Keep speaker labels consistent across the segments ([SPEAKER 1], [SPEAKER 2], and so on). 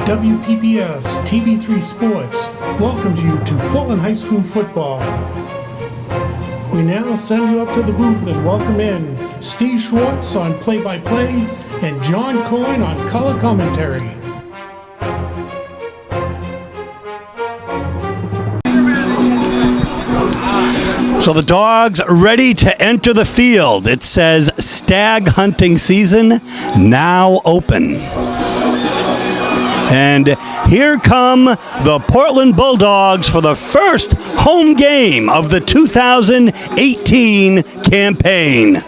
[SPEAKER 1] WPPS TV3 Sports welcomes you to Portland High School football. We now send you up to the booth and welcome in Steve Schwartz on play-by-play and John Coyne on color commentary.
[SPEAKER 2] So the dogs are ready to enter the field. It says stag hunting season now open. And here come the Portland Bulldogs for the first home game of the 2018 campaign.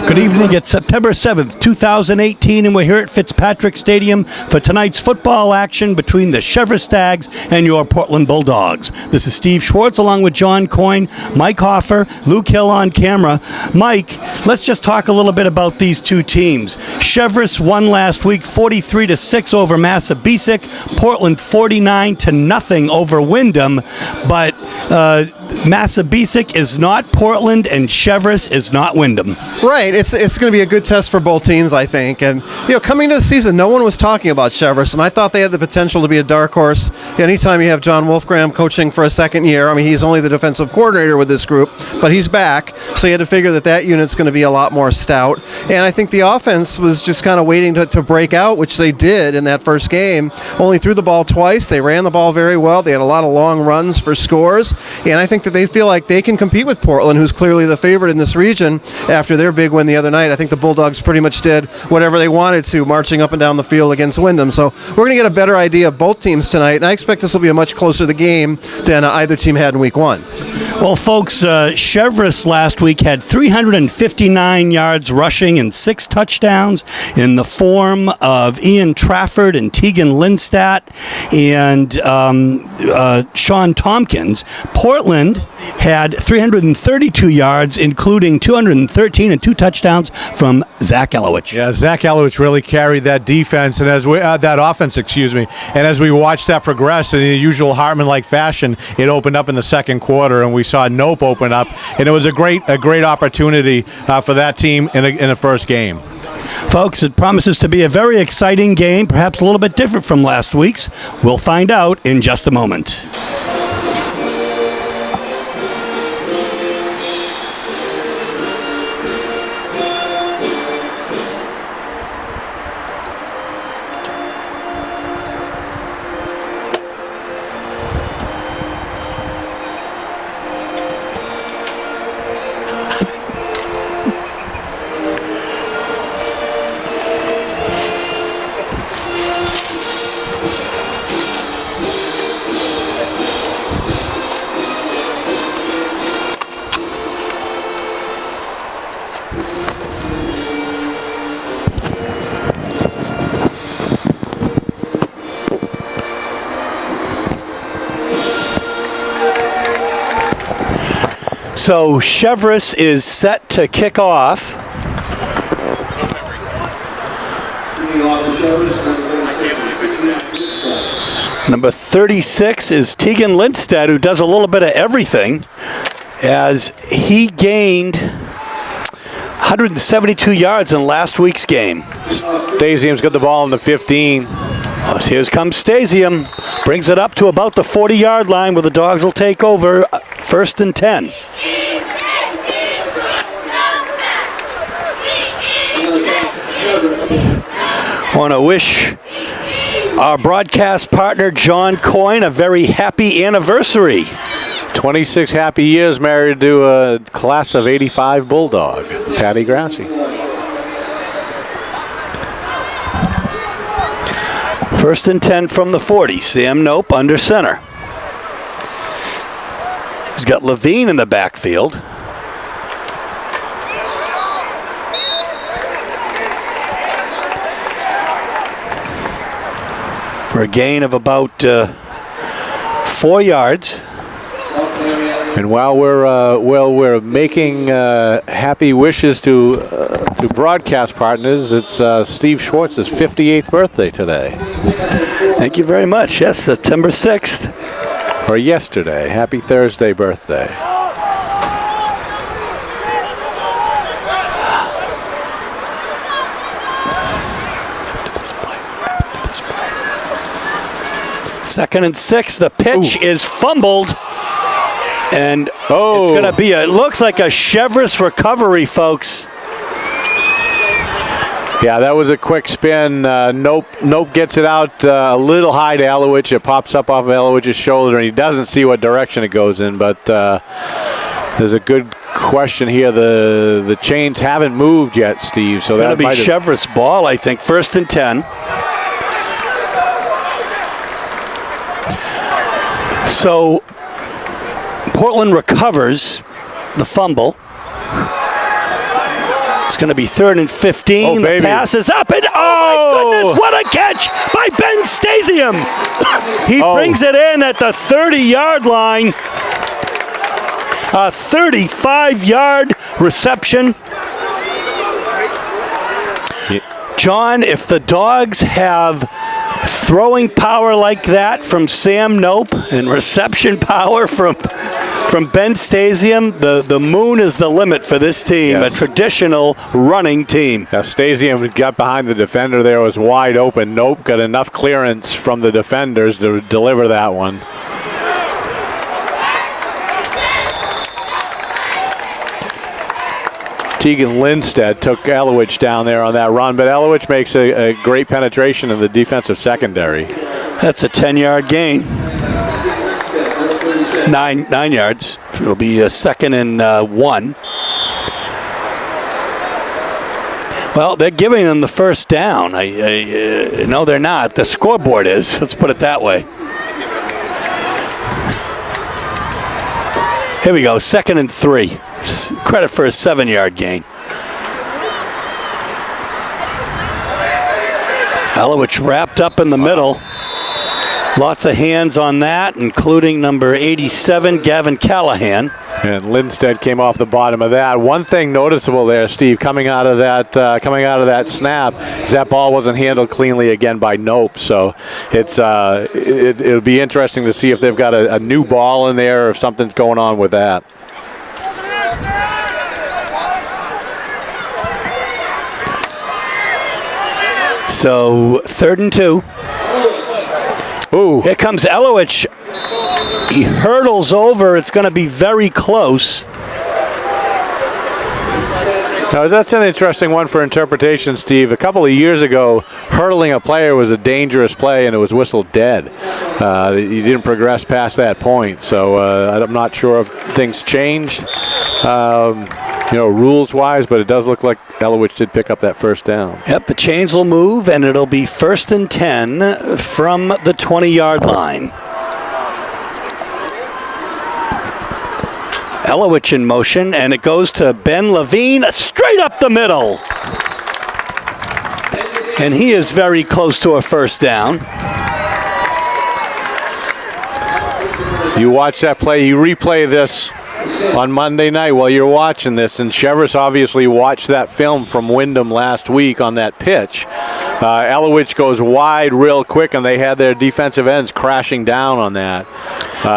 [SPEAKER 2] Good evening. It's September 7th, 2018, and we're here at Fitzpatrick Stadium for tonight's football action between the Cheverus Stags and your Portland Bulldogs. This is Steve Schwartz along with John Coyne, Mike Hoffer, Luke Hill on camera. Mike, let's just talk a little bit about these two teams. Cheverus won last week 43-6 over Massabesic, Portland 49-0 over Wyndham, but Massabesic is not Portland and Cheverus is not Wyndham.
[SPEAKER 3] Right. It's going to be a good test for both teams, I think. And, coming to the season, no one was talking about Cheverus, and I thought they had the potential to be a dark horse. Anytime you have John Wolfgram coaching for a second year, I mean, he's only the defensive coordinator with this group, but he's back, so you had to figure that unit's going to be a lot more stout. And I think the offense was just kind of waiting to break out, which they did in that first game. Only threw the ball twice. They ran the ball very well. They had a lot of long runs for scores, and I think that they feel like they can compete with Portland, who's clearly the favorite in this region after their big win the other night. I think the Bulldogs pretty much did whatever they wanted to, marching up and down the field against Wyndham. So we're going to get a better idea of both teams tonight, and I expect this will be a much closer game than either team had in week one.
[SPEAKER 2] Well, folks, Cheverus last week had 359 yards rushing and 6 touchdowns in the form of Ian Trafford and Tegan Lindstadt and Sean Tompkins. Portland had 332 yards, including 213 and 2 touchdowns from Zach Elowich.
[SPEAKER 4] Yeah, Zach Elowich really carried that defense and that offense, And as we watched that progress in the usual Hartman-like fashion, it opened up in the second quarter, and we saw Nope open up, and it was a great opportunity for that team in the first game.
[SPEAKER 2] Folks, it promises to be a very exciting game, perhaps a little bit different from last week's. We'll find out in just a moment. So Cheverus is set to kick off. Number 36 is Tegan Lindstedt, who does a little bit of everything, as he gained 172 yards in last week's game.
[SPEAKER 4] Stasium's got the ball in the 15.
[SPEAKER 2] Here comes Stasium. Brings it up to about the 40-yard line where the Dogs will take over. First and 10. Want to wish our broadcast partner John Coyne a very happy anniversary.
[SPEAKER 4] 26 happy years married to a class of 85 Bulldog, Patty Grassi.
[SPEAKER 2] First and 10 from the 40. Sam Nope under center. He's got Levine in the backfield. For a gain of about 4 yards.
[SPEAKER 4] And while we're making happy wishes to broadcast partners, it's Steve Schwartz's 58th birthday today.
[SPEAKER 2] Thank you very much. Yes, September 6th.
[SPEAKER 4] Or yesterday. Happy Thursday birthday.
[SPEAKER 2] 2nd and 6. The pitch is fumbled. And it's going to be, it looks like a Cheverus recovery, folks.
[SPEAKER 4] Yeah, that was a quick spin. Nope gets it out a little high to Elowich. It pops up off of Elowich's shoulder, and he doesn't see what direction it goes in. But there's a good question here. The chains haven't moved yet, Steve. So
[SPEAKER 2] that's going to be Cheverus ball, I think. 1st and 10. So Portland recovers the fumble. It's going to be 3rd and 15. The pass is up, and oh my goodness, what a catch by Ben Stasium. He brings it in at the 30-yard line. A 35-yard reception. John, if the Dogs have throwing power like that from Sam Nope and reception power from Ben Stasium, the moon is the limit for this team, a traditional running team.
[SPEAKER 4] Yeah, Stasium got behind the defender there, was wide open. Nope got enough clearance from the defenders to deliver that one. Tegan Lindstedt took Elowich down there on that run, but Elowich makes a great penetration in the defensive secondary.
[SPEAKER 2] That's a 10-yard gain. 9 yards. It'll be a 2nd and 1. Well, they're giving them the first down. No, they're not. The scoreboard is. Let's put it that way. Here we go. 2nd and 3. Credit for a 7-yard gain. Elowich wrapped up in the middle. Lots of hands on that, including number 87, Gavin Callahan.
[SPEAKER 4] And Lindstedt came off the bottom of that. One thing noticeable there, Steve, coming out of that snap, is that ball wasn't handled cleanly again by Nope. So it'll be interesting to see if they've got a new ball in there or if something's going on with that.
[SPEAKER 2] So 3rd and 2.
[SPEAKER 4] Ooh.
[SPEAKER 2] Here comes Elowich. He hurdles over. It's going to be very close.
[SPEAKER 4] Now, that's an interesting one for interpretation, Steve. A couple of years ago, hurdling a player was a dangerous play, and it was whistled dead. He didn't progress past that point, so I'm not sure if things changed, rules-wise, but it does look like Elowich did pick up that first down.
[SPEAKER 2] Yep, the chains will move, and it'll be 1st and 10 from the 20-yard line. Elowich in motion, and it goes to Ben Levine straight up the middle. And he is very close to a first down.
[SPEAKER 4] You watch that play, you replay this on Monday night while you're watching this, and Cheverus obviously watched that film from Wyndham last week on that pitch. Elowich goes wide real quick, and they had their defensive ends crashing down on that.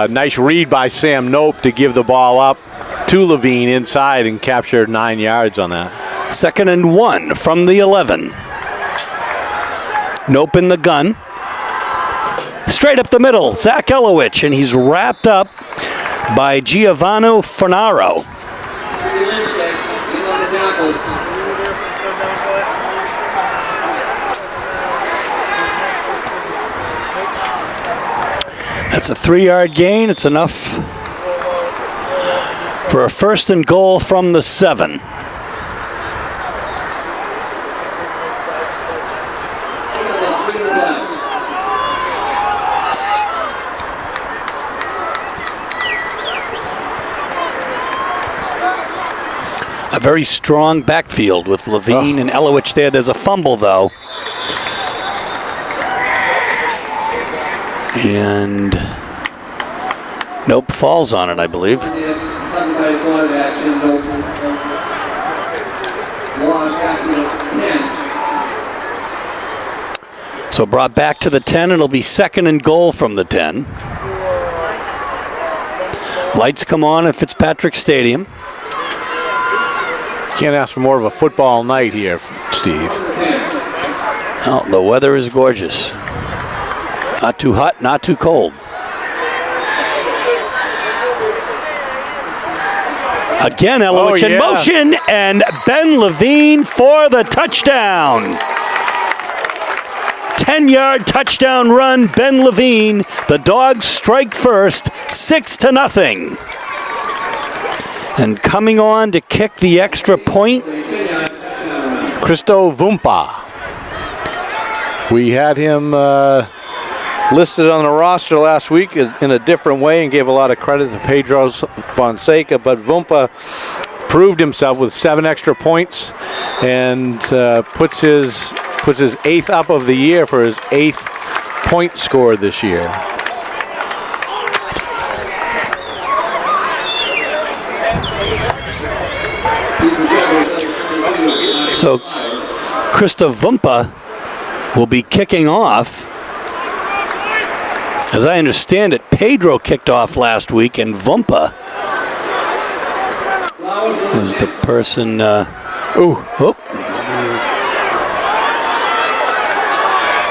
[SPEAKER 4] Nice read by Sam Nope to give the ball up to Levine inside and captured 9 yards on that.
[SPEAKER 2] 2nd and 1 from the 11. Nope in the gun. Straight up the middle, Zach Elowich, and he's wrapped up by Giovanni Fornaro. That's a 3-yard gain. It's enough for a 1st and goal from the 7. A very strong backfield with Levine and Elowich there. There's a fumble, though. And Nope falls on it, I believe. So brought back to the 10. It'll be 2nd and goal from the 10. Lights come on at Fitzpatrick Stadium.
[SPEAKER 4] Can't ask for more of a football night here, Steve.
[SPEAKER 2] Oh, the weather is gorgeous. Not too hot, not too cold. Again, Elowich in motion, and Ben Levine for the touchdown. 10-yard touchdown run, Ben Levine. The Dogs strike first, 6-0. And coming on to kick the extra point,
[SPEAKER 4] Cristo Vumpa. We had him listed on the roster last week in a different way and gave a lot of credit to Pedro Fonseca, but Vumpa proved himself with 7 extra points and puts his 8th up of the year for his 8th point scored this year.
[SPEAKER 2] So Krista Vumpa will be kicking off. As I understand it, Pedro kicked off last week, and Vumpa was the person.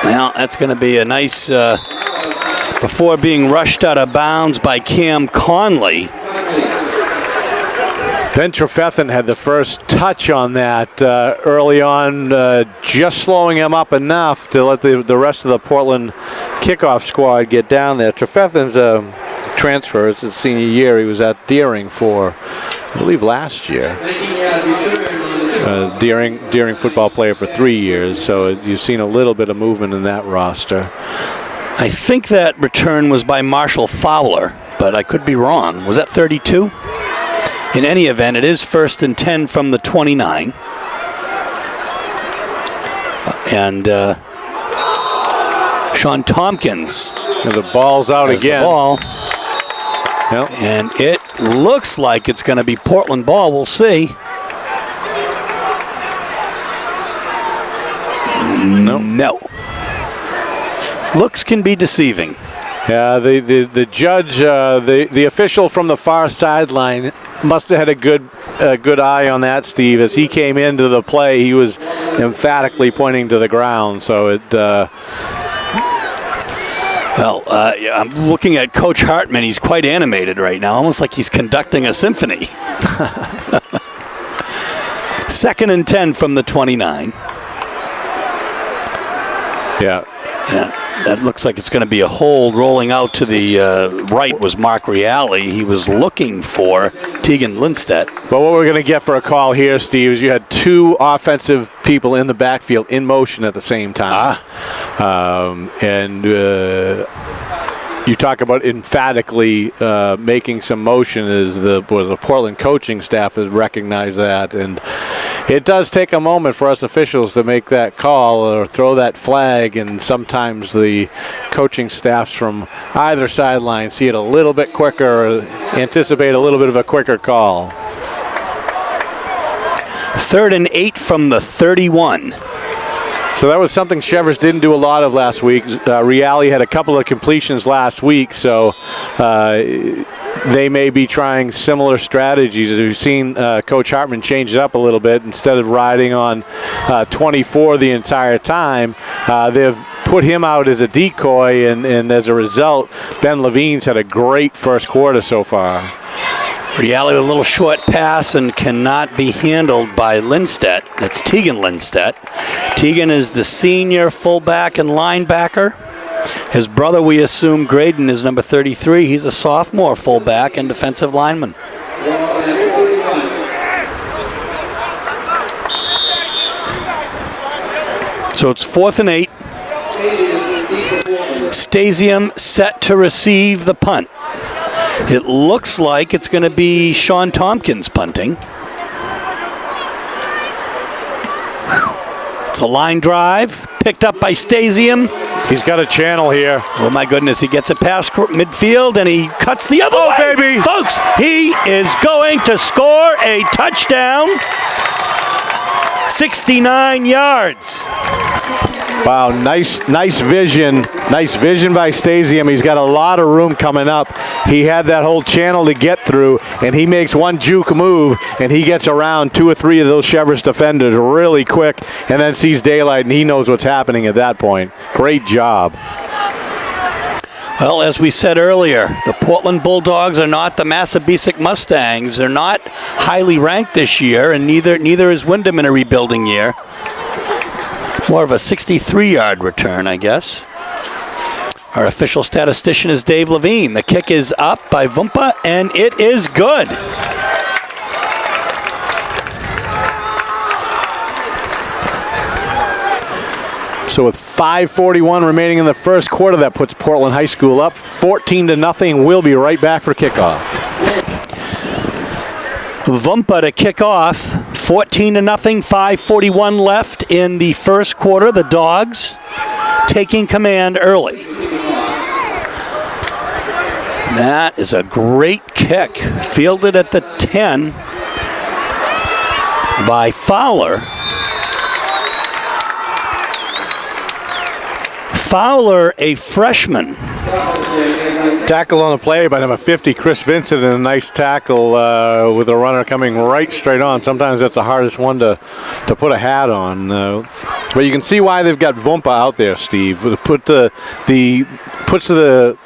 [SPEAKER 2] Well, that's going to be a nice, before being rushed out of bounds by Cam Conley.
[SPEAKER 4] Ben Trefethen had the first touch on that early on, just slowing him up enough to let the rest of the Portland kickoff squad get down there. Trefethen's a transfer. It's his senior year. He was at Deering for, I believe, last year. Deering football player for 3 years, so you've seen a little bit of movement in that roster.
[SPEAKER 2] I think that return was by Marshall Fowler, but I could be wrong. Was that 32? In any event, it is 1st and 10 from the 29. And Sean Tompkins.
[SPEAKER 4] And the ball's out again.
[SPEAKER 2] The ball.
[SPEAKER 4] Yep.
[SPEAKER 2] And it looks like it's going to be Portland ball. We'll see. No. Looks can be deceiving.
[SPEAKER 4] Yeah, the judge, the official from the far sideline must have had a good eye on that, Steve. As he came into the play, he was emphatically pointing to the ground. So it.
[SPEAKER 2] I'm looking at Coach Hartman. He's quite animated right now, almost like he's conducting a symphony. 2nd and 10 from the 29.
[SPEAKER 4] Yeah.
[SPEAKER 2] That looks like it's going to be a hold. Rolling out to the right was Mark Reale. He was looking for Tegan Lindstedt.
[SPEAKER 4] But what we're going to get for a call here, Steve, is you had 2 offensive people in the backfield in motion at the same time. You talk about emphatically making some motion, as the Portland coaching staff has recognized that. And it does take a moment for us officials to make that call or throw that flag, and sometimes the coaching staffs from either sideline see it a little bit quicker or anticipate a little bit of a quicker call.
[SPEAKER 2] 3rd and 8 from the 31.
[SPEAKER 4] So that was something Cheverus didn't do a lot of last week. Reale had a couple of completions last week, so they may be trying similar strategies. As we've seen Coach Hartman change it up a little bit. Instead of riding on 24 the entire time, they've put him out as a decoy, and as a result, Ben Levine's had a great first quarter so far.
[SPEAKER 2] Reale with a little short pass and cannot be handled by Lindstedt. That's Tegan Lindstedt. Tegan is the senior fullback and linebacker. His brother, we assume, Graydon, is number 33. He's a sophomore fullback and defensive lineman. So it's 4th and 8. Stasium set to receive the punt. It looks like it's going to be Sean Tompkins punting. It's a line drive, picked up by Stasium.
[SPEAKER 4] He's got a channel here.
[SPEAKER 2] Oh my goodness, he gets it past midfield and he cuts the other way.
[SPEAKER 4] Oh, baby.
[SPEAKER 2] Folks, he is going to score a touchdown. 69 yards.
[SPEAKER 4] Wow, nice vision. Nice vision by Stasium. He's got a lot of room coming up. He had that whole channel to get through, and he makes one juke move, and he gets around 2 or 3 of those Cheverus defenders really quick, and then sees daylight, and he knows what's happening at that point. Great job.
[SPEAKER 2] Well, as we said earlier, the Portland Bulldogs are not the Massabesic Mustangs. They're not highly ranked this year, and neither is Wyndham in a rebuilding year. More of a 63-yard return, I guess. Our official statistician is Dave Levine. The kick is up by Vumpa, and it is good.
[SPEAKER 4] So with 5:41 remaining in the first quarter, that puts Portland High School up 14-0. We'll be right back for kickoff.
[SPEAKER 2] Vumpa to kick off, 14-0, 5:41 left in the first quarter. The Dogs taking command early. That is a great kick, fielded at the 10 by Fowler. Fowler, a freshman.
[SPEAKER 4] Tackle on the play by number 50, Chris Vincent, and a nice tackle with a runner coming right straight on. Sometimes that's the hardest one to put a hat on. But you can see why they've got Vumpa out there, Steve. Puts the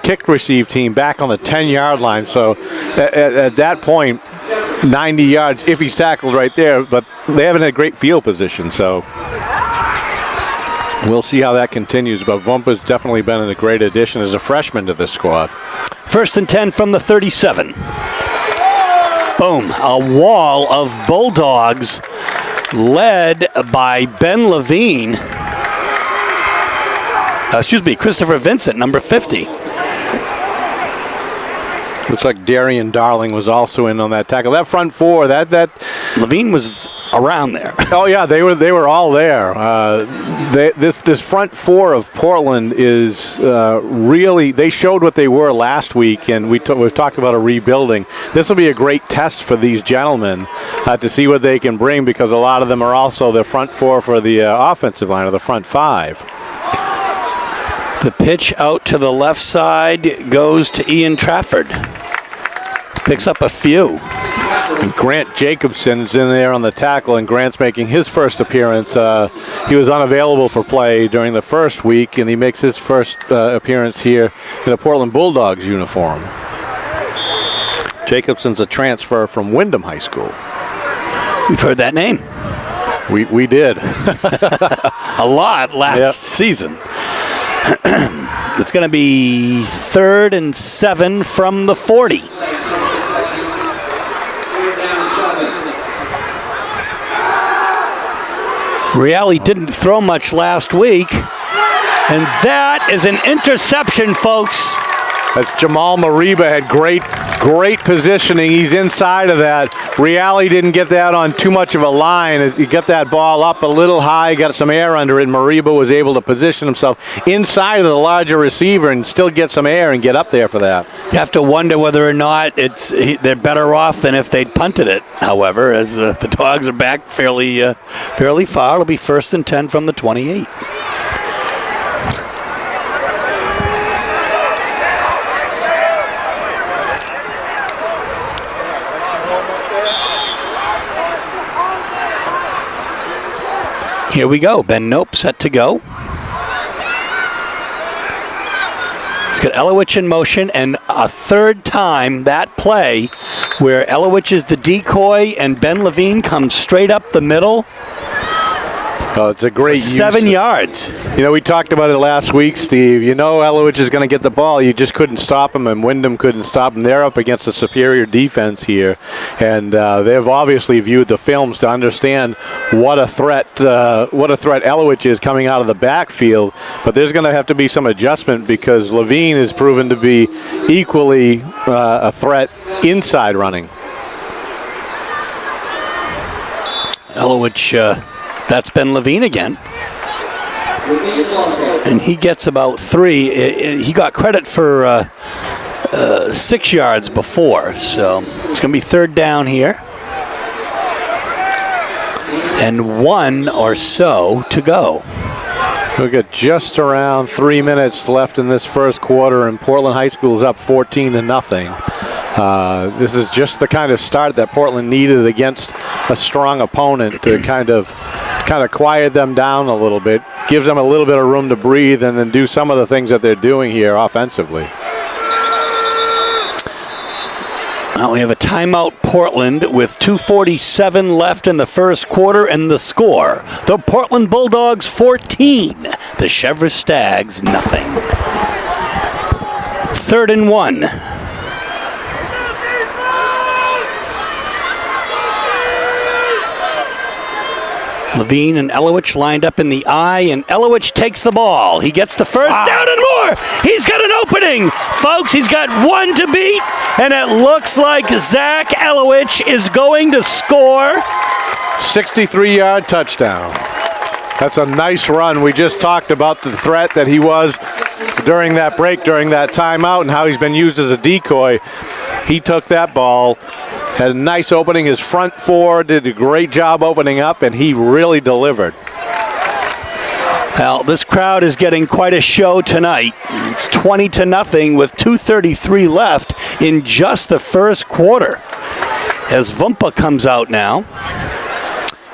[SPEAKER 4] kick receive team back on the 10-yard line. So at that point, 90 yards if he's tackled right there. But they haven't had great field position, so we'll see how that continues, but Vumpa's definitely been a great addition as a freshman to this squad.
[SPEAKER 2] 1st and 10 from the 37. Boom, a wall of Bulldogs led by Ben Levine. Christopher Vincent, number 50.
[SPEAKER 4] Looks like Darian Darling was also in on that tackle. That front four, that
[SPEAKER 2] Levine was around there.
[SPEAKER 4] Oh yeah, they were all there. This front four of Portland is really, they showed what they were last week, and we've talked about a rebuilding. This will be a great test for these gentlemen to see what they can bring, because a lot of them are also the front four for the offensive line, or the front five.
[SPEAKER 2] The pitch out to the left side goes to Ian Trafford. Picks up a few.
[SPEAKER 4] And Grant Jacobson's in there on the tackle, and Grant's making his first appearance. He was unavailable for play during the first week, and he makes his first appearance here in a Portland Bulldogs uniform. Jacobson's a transfer from Wyndham High School.
[SPEAKER 2] We've heard that name.
[SPEAKER 4] We did.
[SPEAKER 2] A lot last season. It's going to be 3rd and 7 from the 40. Reale didn't throw much last week, and that is an interception, folks.
[SPEAKER 4] That's Jamal Mariba had great positioning. He's inside of that. Reale didn't get that on too much of a line. He got that ball up a little high, got some air under it. Mariba was able to position himself inside of the larger receiver and still get some air and get up there for that.
[SPEAKER 2] You have to wonder whether or not they're better off than if they'd punted it, however, as the Dogs are back fairly far. It'll be 1st and 10 from the 28. Here we go. Ben Nope set to go. It's got Elowich in motion, and a third time that play where Elowich is the decoy and Ben Levine comes straight up the middle.
[SPEAKER 4] Oh, it's a great use.
[SPEAKER 2] 7 yards.
[SPEAKER 4] You know, we talked about it last week, Steve. You know Elowich is going to get the ball. You just couldn't stop him, and Wyndham couldn't stop him. They're up against a superior defense here, and they've obviously viewed the films to understand what a threat Elowich is coming out of the backfield. But there's going to have to be some adjustment, because Levine has proven to be equally a threat inside running.
[SPEAKER 2] Elowich, that's Ben Levine again. And he gets about 3. He got credit for 6 yards before, so it's going to be 3rd down here. And 1 or so to go.
[SPEAKER 4] We've got just around 3 minutes left in this first quarter, and Portland High School is up 14-0. This is just the kind of start that Portland needed against a strong opponent to kind of quiet them down a little bit. gives them a little bit of room to breathe and then do some of the things that they're doing here offensively.
[SPEAKER 2] Well, we have a timeout, Portland, with 2:47 left in the first quarter, and the score: the Portland Bulldogs 14, the Cheverus Stags nothing. 3rd and 1. Levine and Elowich lined up in the I, and Elowich takes the ball. He gets the first down and more. He's got an opening. Folks, he's got one to beat, and it looks like Zach Elowich is going to score.
[SPEAKER 4] 63-yard touchdown. That's a nice run. We just talked about the threat that he was during that break, during that timeout, and how he's been used as a decoy. He took that ball, had a nice opening. His front four did a great job opening up, and he really delivered.
[SPEAKER 2] Well, this crowd is getting quite a show tonight. It's 20-0 with 2:33 left in just the first quarter. As Vumpa comes out now,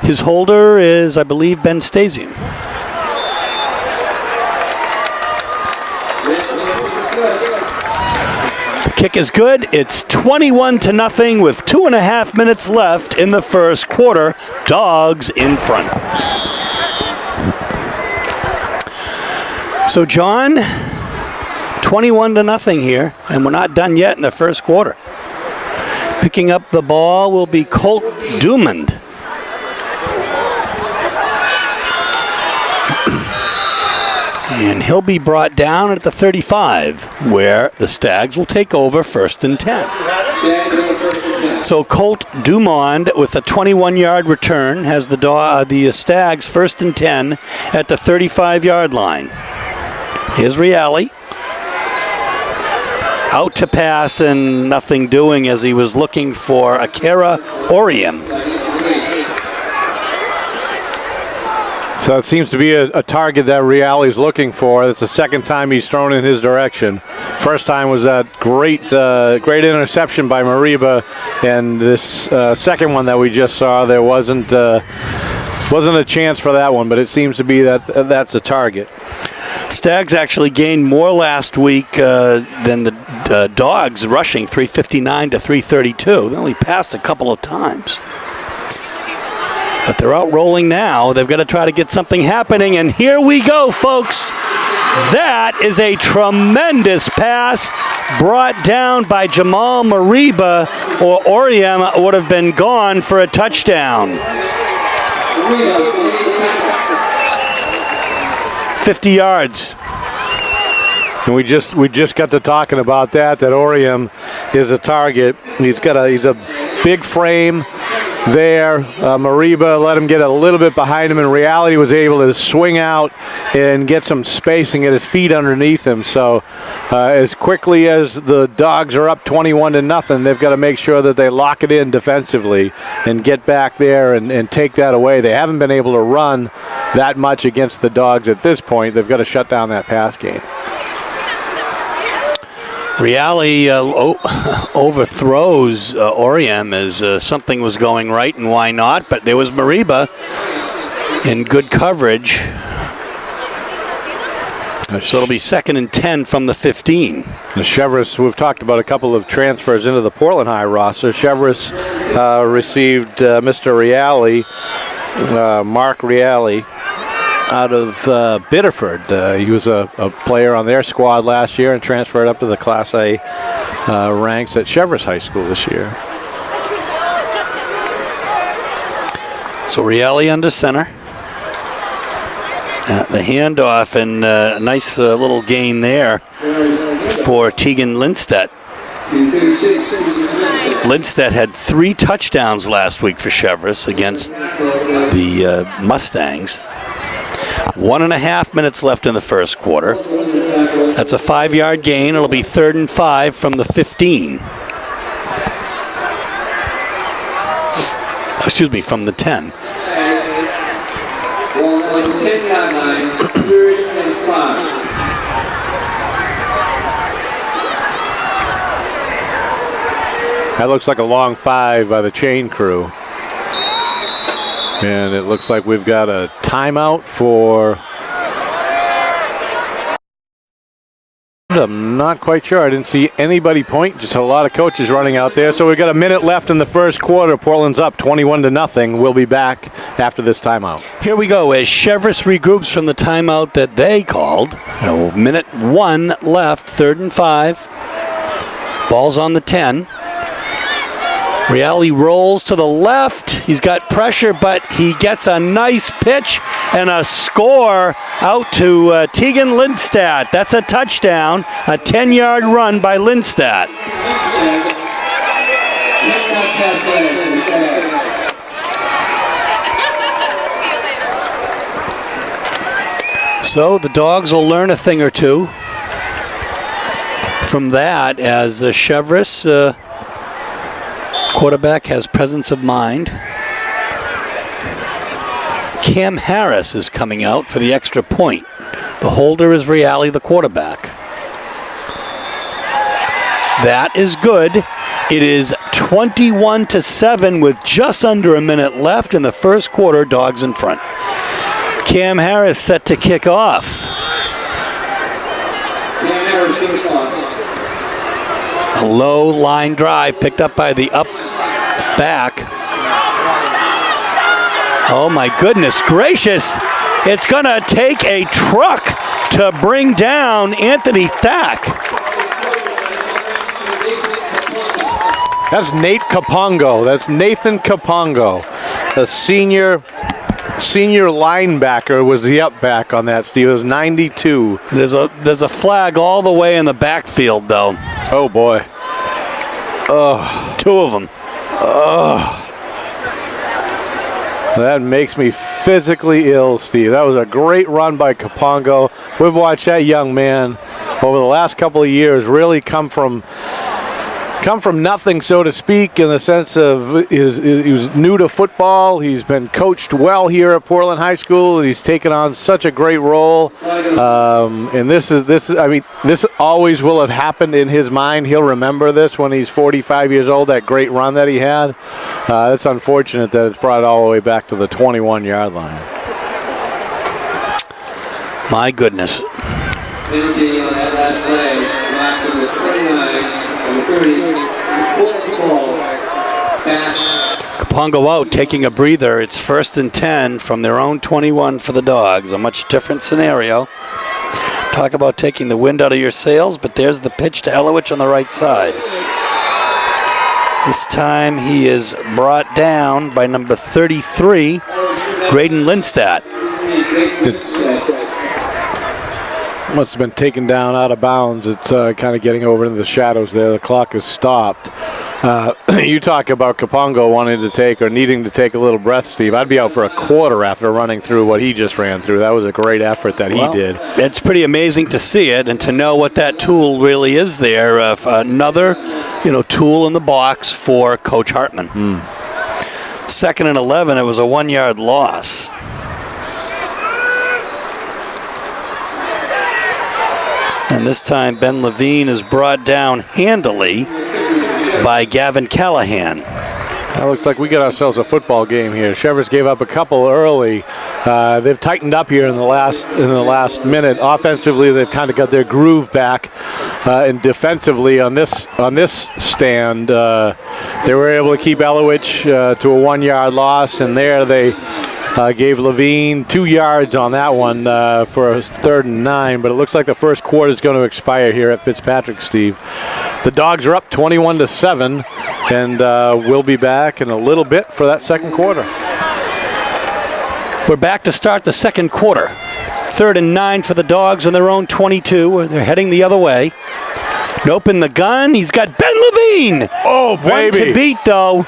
[SPEAKER 2] his holder is, I believe, Ben Stasium. Kick is good. It's 21-0 with 2.5 minutes left in the first quarter. Dogs in front. So, John, 21-0 here, and we're not done yet in the first quarter. Picking up the ball will be Colt Dumond. And he'll be brought down at the 35, where the Stags will take over 1st and 10. So Colt Dumond with a 21-yard return has the Stags 1st and 10 at the 35-yard line. Here's Reale. Out to pass and nothing doing as he was looking for Akira Oriem.
[SPEAKER 4] So it seems to be a target that Reale's looking for. It's the second time he's thrown in his direction. First time was that great interception by Mariba, and this second one that we just saw, there wasn't a chance for that one, but it seems to be that that's a target.
[SPEAKER 2] Stags actually gained more last week than the Dogs, rushing 359 to 332. They only passed a couple of times. But they're out rolling now. They've got to try to get something happening. And here we go, folks. That is a tremendous pass brought down by Jamal Mariba, or Oriem would have been gone for a touchdown. 50 yards.
[SPEAKER 4] And we just got to talking about that Oriem is a target. He's a big frame there. Mariba let him get a little bit behind him. In reality, was able to swing out and get some space and get his feet underneath him. So as quickly as the Dogs are up 21-0, they've got to make sure that they lock it in defensively and get back there and take that away. They haven't been able to run that much against the Dogs at this point. They've got to shut down that pass game.
[SPEAKER 2] Reale overthrows Oriem as something was going right, and why not? But there was Mariba in good coverage. So it'll be 2nd and 10 from the 15.
[SPEAKER 4] The Cheverus, we've talked about a couple of transfers into the Portland High roster. Cheverus received Mr. Reale, Mark Reale, out of Biddeford. He was a player on their squad last year and transferred up to the Class A ranks at Cheverus High School this year.
[SPEAKER 2] So Reale under center. The handoff, and a nice little gain there for Tegan Lindstedt. Lindstedt had 3 touchdowns last week for Cheverus against the Mustangs. 1.5 minutes left in the first quarter. That's a 5-yard gain. It'll be 3rd and 5 from the 15. Excuse me, from the 10.
[SPEAKER 4] That looks like a long 5 by the chain crew. And it looks like we've got a timeout for I'm not quite sure. I didn't see anybody point. Just a lot of coaches running out there. So we've got a minute left in the first quarter. Portland's up 21-0. We'll be back after this timeout.
[SPEAKER 2] Here we go as Cheverus regroups from the timeout that they called. Minute 1 left, 3rd and 5. Ball's on the 10. Reale rolls to the left. He's got pressure, but he gets a nice pitch and a score out to Tegan Lindstedt. That's a touchdown, a 10-yard run by Lindstedt. So the Dogs will learn a thing or two from that as Cheverus quarterback has presence of mind. Cam Harris is coming out for the extra point. The holder is Reale, the quarterback. That is good. It is 21-7 with just under a minute left in the first quarter. Dogs in front. Cam Harris set to kick off. A low line drive picked up by the up back. Oh my goodness gracious. It's going to take a truck to bring down Anthony Thack.
[SPEAKER 4] That's Nate Kapongo. That's Nathan Kapongo. The senior linebacker was the up back on that, Steve. It was 92.
[SPEAKER 2] There's a flag all the way in the backfield, though.
[SPEAKER 4] Oh, boy. Oh.
[SPEAKER 2] 2 of them.
[SPEAKER 4] Oh. That makes me physically ill, Steve. That was a great run by Kapongo. We've watched that young man over the last couple of years really come from nothing, so to speak, in the sense of he was new to football. He's been coached well here at Portland High School. He's taken on such a great role, and this always will have happened in his mind. He'll remember this when he's 45 years old. That great run that he had. It's unfortunate that it's brought all the way back to the 21-yard line.
[SPEAKER 2] My goodness. Kapongo out, taking a breather. It's 1st and 10 from their own 21 for the Dogs. A much different scenario. Talk about taking the wind out of your sails, but there's the pitch to Elowich on the right side. This time he is brought down by number 33, Graydon Lindstedt.
[SPEAKER 4] Must have been taken down out of bounds. It's kind of getting over into the shadows there. The clock is stopped. You talk about Kapongo wanting to take or needing to take a little breath, Steve. I'd be out for a quarter after running through what he just ran through. That was a great effort that he did. It's
[SPEAKER 2] pretty amazing to see it and to know what that tool really is there. Another, tool in the box for Coach Hartman. 2nd and 11, it was a 1-yard loss. And this time Ben Levine is brought down handily by Gavin Callahan.
[SPEAKER 4] That looks like we got ourselves a football game here. Cheverus gave up a couple early. They've tightened up here in the last minute. Offensively, they've kind of got their groove back, and defensively on this stand, they were able to keep Elowich to a 1-yard loss, and there they gave Levine 2 yards on that one for a 3rd and 9, but it looks like the first quarter is going to expire here at Fitzpatrick, Steve. The Dogs are up 21-7, and we'll be back in a little bit for that second quarter.
[SPEAKER 2] We're back to start the second quarter. 3rd and 9 for the Dogs on their own 22. They're heading the other way. Nope in the gun. He's got Ben Levine.
[SPEAKER 4] Oh, baby.
[SPEAKER 2] One to beat, though.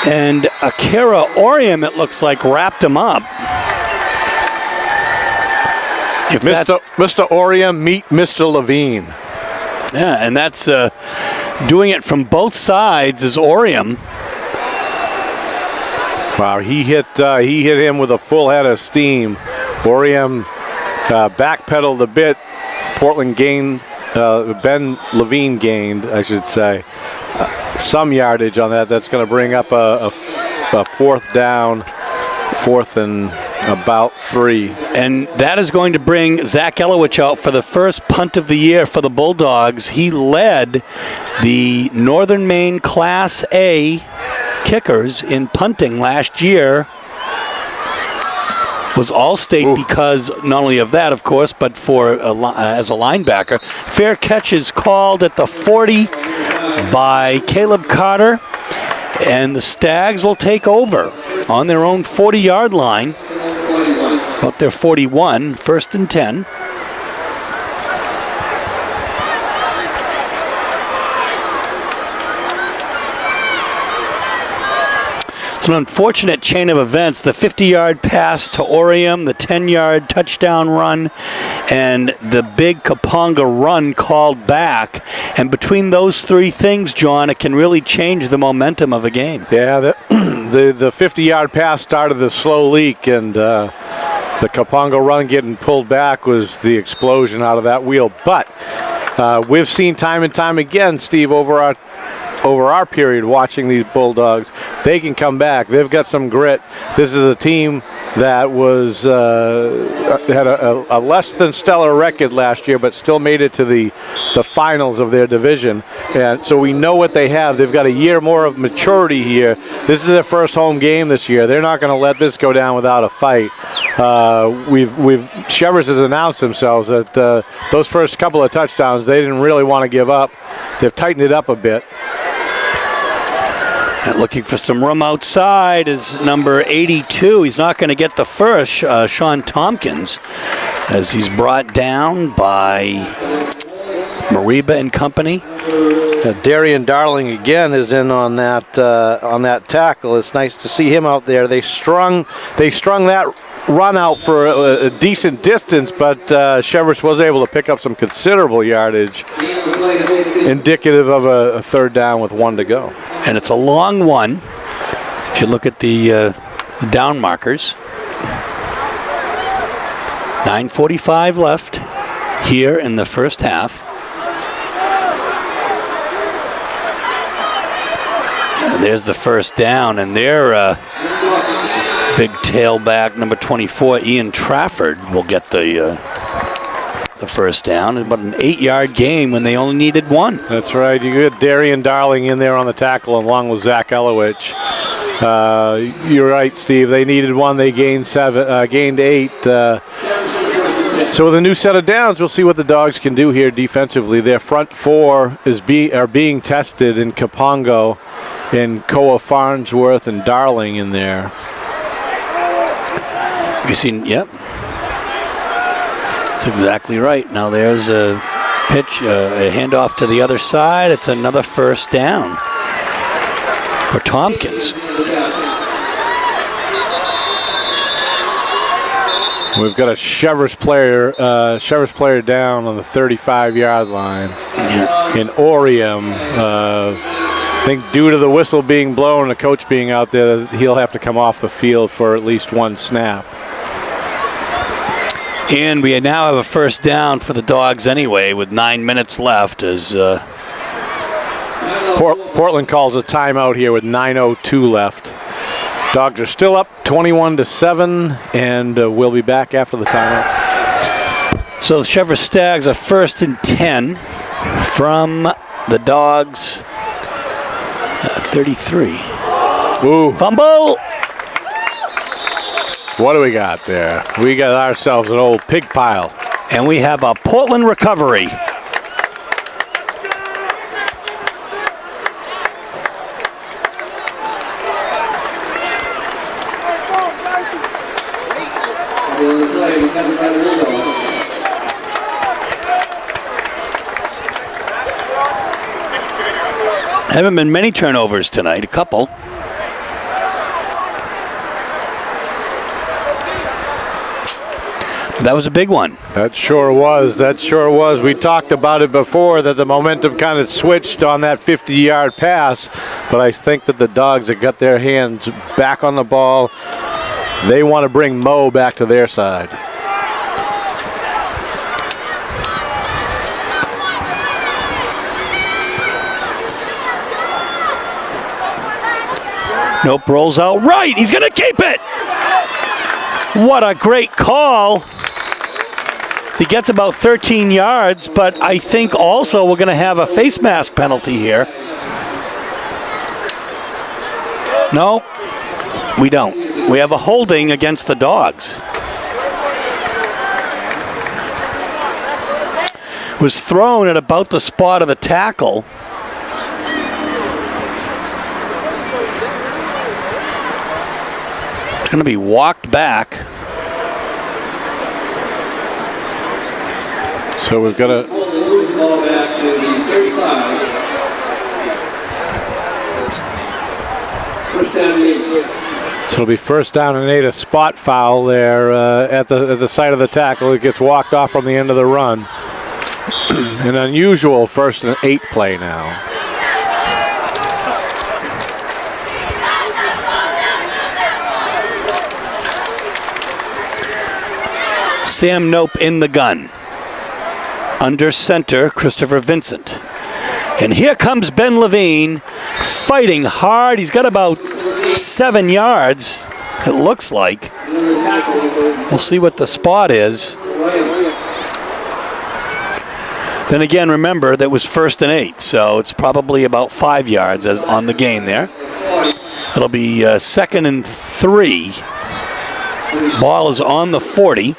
[SPEAKER 2] And Akira Oriam, it looks like, wrapped him up.
[SPEAKER 4] Mr. Oriam meet Mr. Levine.
[SPEAKER 2] Yeah, and that's doing it from both sides is Oriam.
[SPEAKER 4] Wow, he hit him with a full head of steam. Oriam backpedaled a bit. Portland gained, Ben Levine gained, I should say, some yardage on that. That's going to bring up a 4th down, 4th and About 3.
[SPEAKER 2] And that is going to bring Zach Elowich out for the first punt of the year for the Bulldogs. He led the Northern Maine Class A kickers in punting last year. Was All-State because not only of that, of course, but for as a linebacker. Fair catch is called at the 40 by Caleb Carter, and the Stags will take over on their own 40-yard line, about their 41, 1st and 10. It's an unfortunate chain of events. The 50-yard pass to Orium, the 10-yard touchdown run, and the big Kaponga run called back. And between those three things, John, it can really change the momentum of a game.
[SPEAKER 4] Yeah, the 50-yard pass started the slow leak, and the Kaponga run getting pulled back was the explosion out of that wheel. But we've seen time and time again, Steve, over our period watching these Bulldogs, they can come back. They've got some grit. This is a team that was had a less than stellar record last year, but still made it to the finals of their division. And so we know what they have. They've got a year more of maturity here. This is their first home game this year. They're not going to let this go down without a fight. Cheverus has announced themselves that those first couple of touchdowns, they didn't really want to give up. They've tightened it up a bit.
[SPEAKER 2] And looking for some room outside is number 82. He's not going to get the first, Sean Tompkins, as he's brought down by Mariba and company.
[SPEAKER 4] Darian Darling again is in on that tackle. It's nice to see him out there. They strung that run out for a decent distance, but Cheverus was able to pick up some considerable yardage, indicative of a third down with 1 to go.
[SPEAKER 2] And it's a long one. If you look at the down markers. 9:45 left here in the first half. And there's the first down, and their big tailback, number 24, Ian Trafford, will get the first down. About an 8-yard game when they only needed 1.
[SPEAKER 4] That's right. You got Darian Darling in there on the tackle along with Zach Elowich. You're right, Steve. They needed 1. They gained 8. So with a new set of downs, we'll see what the Dogs can do here defensively. Their front 4 are being tested in Kapongo, in Koa Farnsworth, and Darling in there.
[SPEAKER 2] You seen? Yep. That's exactly right. Now there's a pitch, a handoff to the other side. It's another first down for Tompkins.
[SPEAKER 4] We've got a Cheverus player down on the 35-yard line.
[SPEAKER 2] Yeah.
[SPEAKER 4] In Orium. I think due to the whistle being blown and the coach being out there, he'll have to come off the field for at least 1 snap.
[SPEAKER 2] And we now have a first down for the Dogs anyway with 9 minutes left as
[SPEAKER 4] Portland calls a timeout here with 9:02 left. Dogs are still up 21-7, and we'll be back after the timeout.
[SPEAKER 2] So the Cheverus Stags are 1st and 10 from the Dogs 33.
[SPEAKER 4] Ooh.
[SPEAKER 2] Fumble!
[SPEAKER 4] What do we got there? We got ourselves an old pig pile.
[SPEAKER 2] And we have a Portland recovery. Haven't been many turnovers tonight, a couple. That was a big one.
[SPEAKER 4] That sure was. That sure was. We talked about it before that the momentum kind of switched on that 50-yard pass, but I think that the Dogs have got their hands back on the ball. They want to bring Mo back to their side.
[SPEAKER 2] Nope, rolls out right. He's going to keep it. What a great call. He gets about 13 yards, but I think also we're going to have a face mask penalty here. No, we don't. We have a holding against the Dogs. Was thrown at about the spot of the tackle. It's going to be walked back.
[SPEAKER 4] So we've got a... So it'll be first down and 8, a spot foul there at the side of the tackle. It gets walked off from the end of the run. An unusual 1st and 8 play now.
[SPEAKER 2] Sam Nope in the gun. Under center, Christopher Vincent. And here comes Ben Levine fighting hard. He's got about 7 yards, it looks like. We'll see what the spot is. Then again, remember, that was 1st and 8, so it's probably about 5 yards as on the gain there. It'll be 2nd and 3. Ball is on the 40.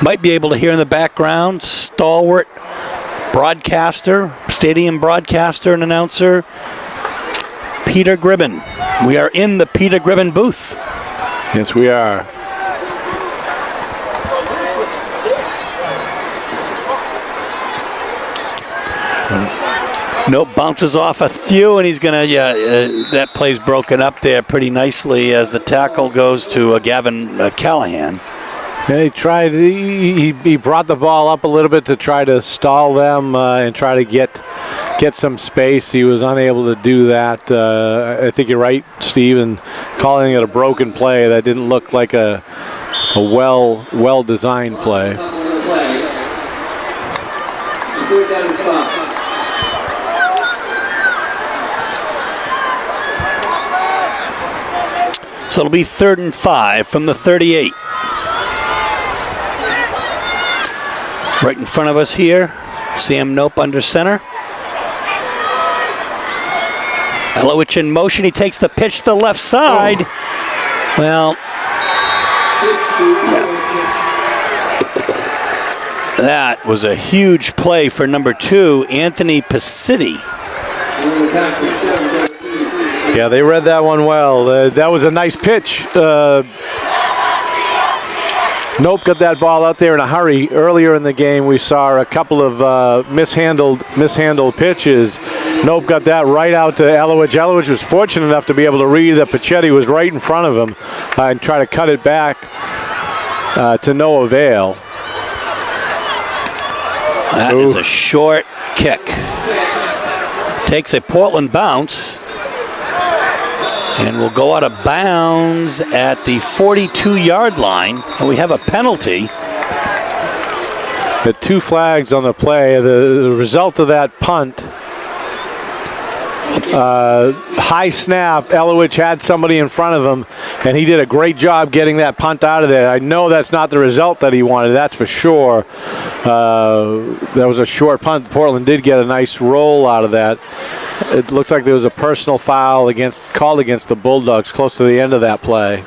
[SPEAKER 2] Might be able to hear in the background, stalwart broadcaster, stadium broadcaster and announcer, Peter Gribben. We are in the Peter Gribben booth.
[SPEAKER 4] Yes, we are.
[SPEAKER 2] Nope, bounces off a few, and he's going to, that play's broken up there pretty nicely as the tackle goes to Gavin Callahan.
[SPEAKER 4] Yeah, he tried. He brought the ball up a little bit to try to stall them and try to get some space. He was unable to do that. I think you're right, Steve, in calling it a broken play. That didn't look like a well designed play.
[SPEAKER 2] So it'll be 3rd and 5 from the 38. Right in front of us here, Sam Nope under center. Elowich in motion. He takes the pitch to the left side. Oh. Well, that was a huge play for number 2, Anthony Pacitti.
[SPEAKER 4] Yeah, they read that one well. That was a nice pitch. Nope, got that ball out there in a hurry. Earlier in the game, we saw a couple of mishandled pitches. Nope, got that right out to Elowich. Elowich was fortunate enough to be able to read that Pacetti was right in front of him and try to cut it back to no avail.
[SPEAKER 2] That is a short kick. Takes a Portland bounce. And will go out of bounds at the 42-yard line. And we have a penalty.
[SPEAKER 4] The 2 flags on the play. The result of that punt, high snap, Elowich had somebody in front of him, and he did a great job getting that punt out of there. I know that's not the result that he wanted, that's for sure. That was a short punt. Portland did get a nice roll out of that. It looks like there was a personal foul called against the Bulldogs close to the end of that play.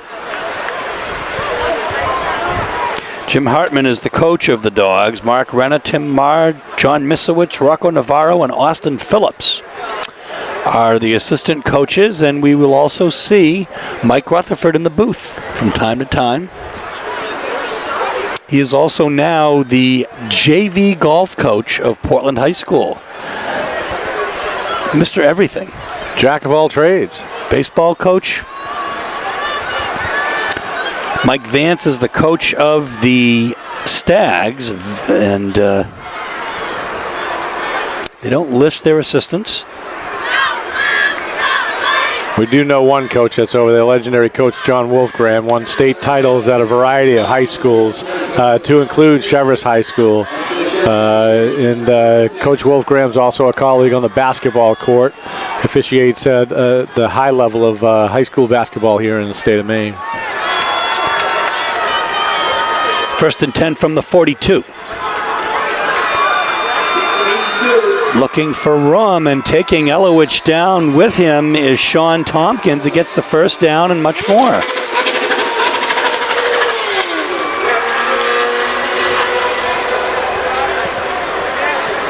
[SPEAKER 2] Jim Hartman is the coach of the Dogs. Mark Renna, Tim Marr, John Misowicz, Rocco Navarro, and Austin Phillips are the assistant coaches, and we will also see Mike Rutherford in the booth from time to time. He is also now the JV golf coach of Portland High School. Mr. Everything.
[SPEAKER 4] Jack of all trades.
[SPEAKER 2] Baseball coach. Mike Vance is the coach of the Stags, and they don't list their assistants.
[SPEAKER 4] We do know one coach that's over there, legendary coach John Wolfgram, won state titles at a variety of high schools, to include Cheverus High School. Coach Wolfgram's also a colleague on the basketball court, officiates at the high level of high school basketball here in the state of Maine.
[SPEAKER 2] First and 10 from the 42. Looking for room, and taking Elowich down with him is Sean Tompkins. He gets the first down and much more.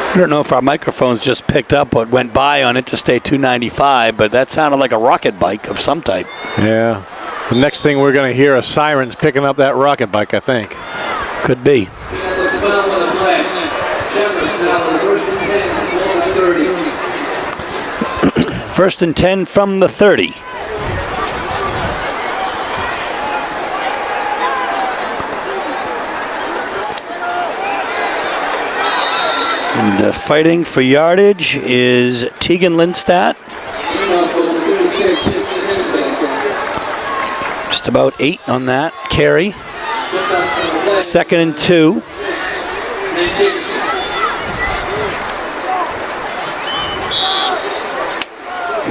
[SPEAKER 2] I don't know if our microphones just picked up what went by on Interstate 295, but that sounded like a rocket bike of some type.
[SPEAKER 4] Yeah. The next thing we're going to hear are sirens picking up that rocket bike, I think.
[SPEAKER 2] Could be. First and 10 from the 30. And fighting for yardage is Tegan Lindstadt. Just about 8 on that carry. Second and 2.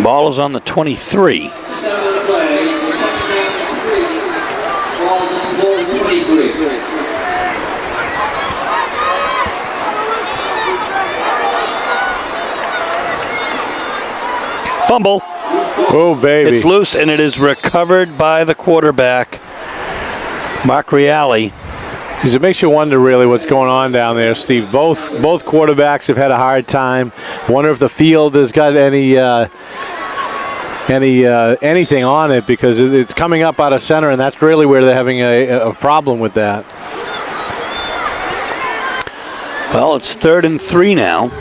[SPEAKER 2] Ball is on the 23. Fumble.
[SPEAKER 4] Oh, baby.
[SPEAKER 2] It's loose, and it is recovered by the quarterback, Mark Reale.
[SPEAKER 4] It makes you wonder really what's going on down there, Steve. Both quarterbacks have had a hard time. Wonder if the field has got anything on it, because it's coming up out of center, and that's really where they're having a problem with that.
[SPEAKER 2] Well, it's 3rd and 3 now.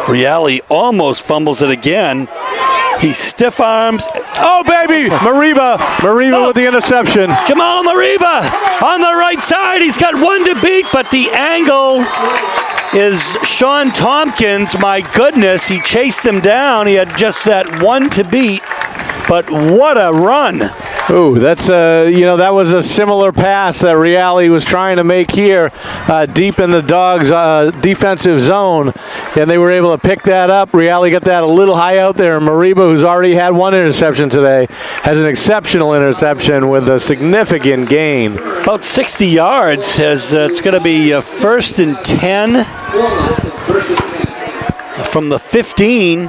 [SPEAKER 2] Reale almost fumbles it again. He stiff arms.
[SPEAKER 4] Oh, baby! Mariba with the interception.
[SPEAKER 2] Jamal Mariba on the right side. He's got one to beat, but the angle is Sean Tompkins. My goodness, he chased him down. He had just that one to beat, but what a run.
[SPEAKER 4] Ooh, that's that was a similar pass that Reale was trying to make here, deep in the Dogs' defensive zone, and they were able to pick that up. Reale got that a little high out there, and Mariba, who's already had one interception today, has an exceptional interception with a significant gain.
[SPEAKER 2] About 60 yards. It's going to be 1st and 10 from the 15.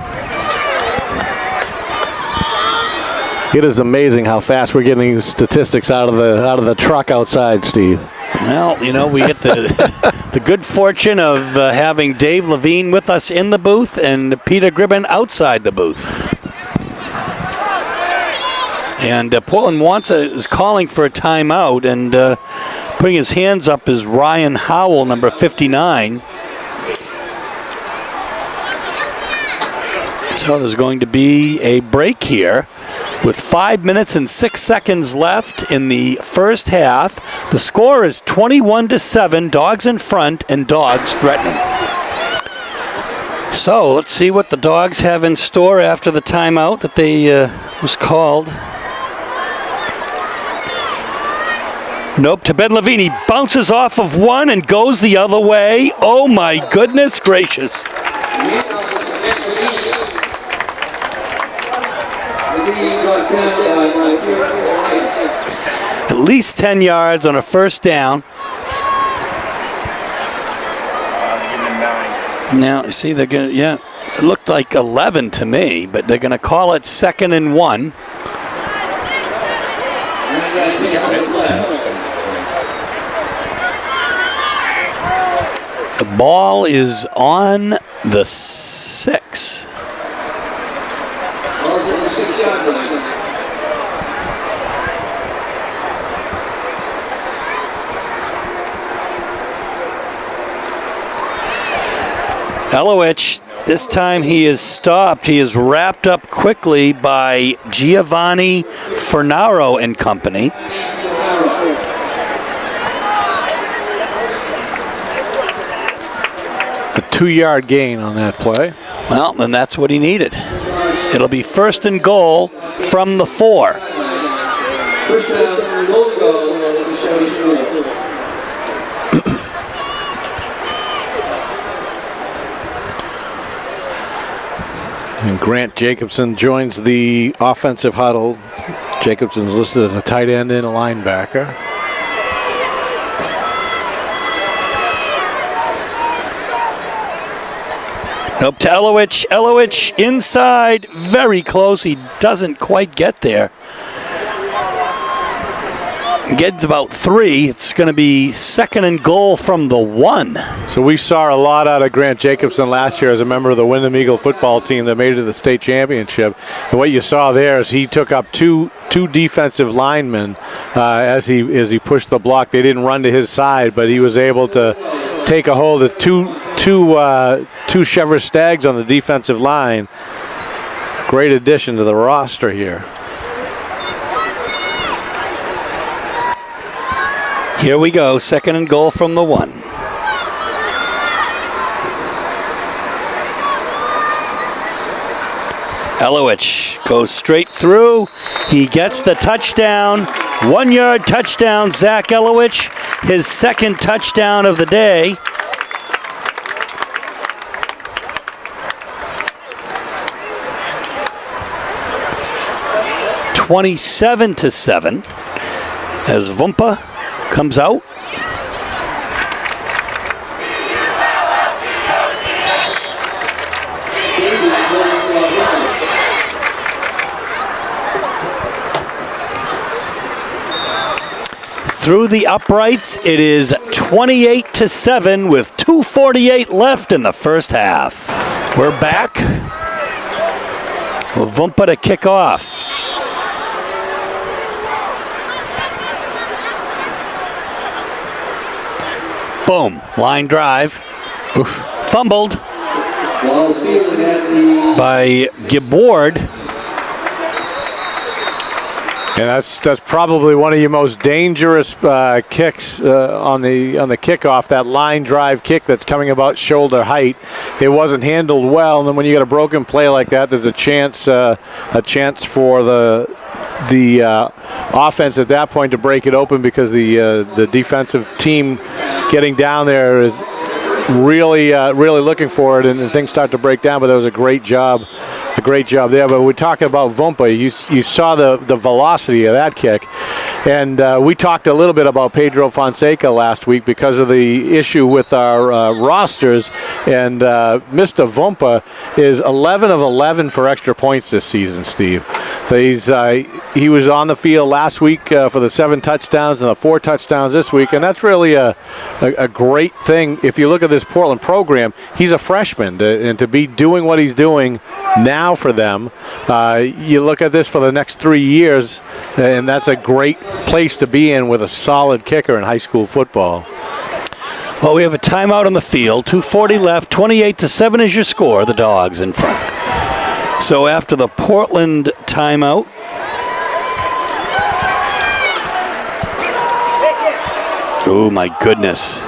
[SPEAKER 4] It is amazing how fast we're getting these statistics out of the truck outside, Steve.
[SPEAKER 2] Well, we get the good fortune of having Dave Levine with us in the booth and Peter Gribben outside the booth. And Portland is calling for a timeout, and putting his hands up is Ryan Howell, number 59. So there's going to be a break here. With 5 minutes and 6 seconds left in the first half, the score is 21-7, Dogs in front and Dogs threatening. So let's see what the Dogs have in store after the timeout that was called. Nope, to Ben Levine. He bounces off of one and goes the other way. Oh my goodness gracious. At least 10 yards on a first down. Now, you see, they're going to, it looked like 11 to me, but they're going to call it 2nd and 1. The ball is on the 6. Elowich, this time he is stopped. He is wrapped up quickly by Giovanni Fornaro and company.
[SPEAKER 4] A 2-yard gain on that play.
[SPEAKER 2] Well, then that's what he needed. It'll be 1st and goal from the 4. First down, goal.
[SPEAKER 4] Grant Jacobson joins the offensive huddle. Jacobson's listed as a tight end and a linebacker.
[SPEAKER 2] Nope to Elowich. Elowich inside, very close. He doesn't quite get there. Gets about 3. It's going to be 2nd and goal from the 1.
[SPEAKER 4] So we saw a lot out of Grant Jacobson last year as a member of the Wyndham Eagle football team that made it to the state championship. And what you saw there is he took up two defensive linemen as he pushed the block. They didn't run to his side, but he was able to take a hold of two Cheverus Stags on the defensive line. Great addition to the roster here.
[SPEAKER 2] Here we go, 2nd and goal from the 1. Elowich goes straight through. He gets the touchdown. 1-yard touchdown, Zach Elowich. His 2nd touchdown of the day. (27-7) as Vumpa comes out. Through the uprights, it is 28-7 with 2:48 left in the first half. We're back. Vumpa to kick off. Boom, line drive. Oof. Fumbled by Gibbord.
[SPEAKER 4] And that's probably one of your most dangerous kicks on the kickoff. That line drive kick that's coming about shoulder height. It wasn't handled well, and then when you get a broken play like that, there's a chance for the offense at that point to break it open because the defensive team getting down there is really looking for it, and things start to break down. But that was a great job there. But we're talking about Vumpa. You saw the velocity of that kick, and we talked a little bit about Pedro Fonseca last week because of the issue with our rosters. And Mr. Vumpa is 11 of 11 for extra points this season, Steve. So he was on the field last week for the 7 touchdowns and the 4 touchdowns this week, and that's really a great thing. If you look at this Portland program, he's a freshman, and to be doing what he's doing now for them, you look at this for the next 3 years, and that's a great place to be in with a solid kicker in high school football.
[SPEAKER 2] Well, we have a timeout on the field. 2:40 left. 28-7 is your score. The Dogs in front. So after the Portland timeout, oh my goodness.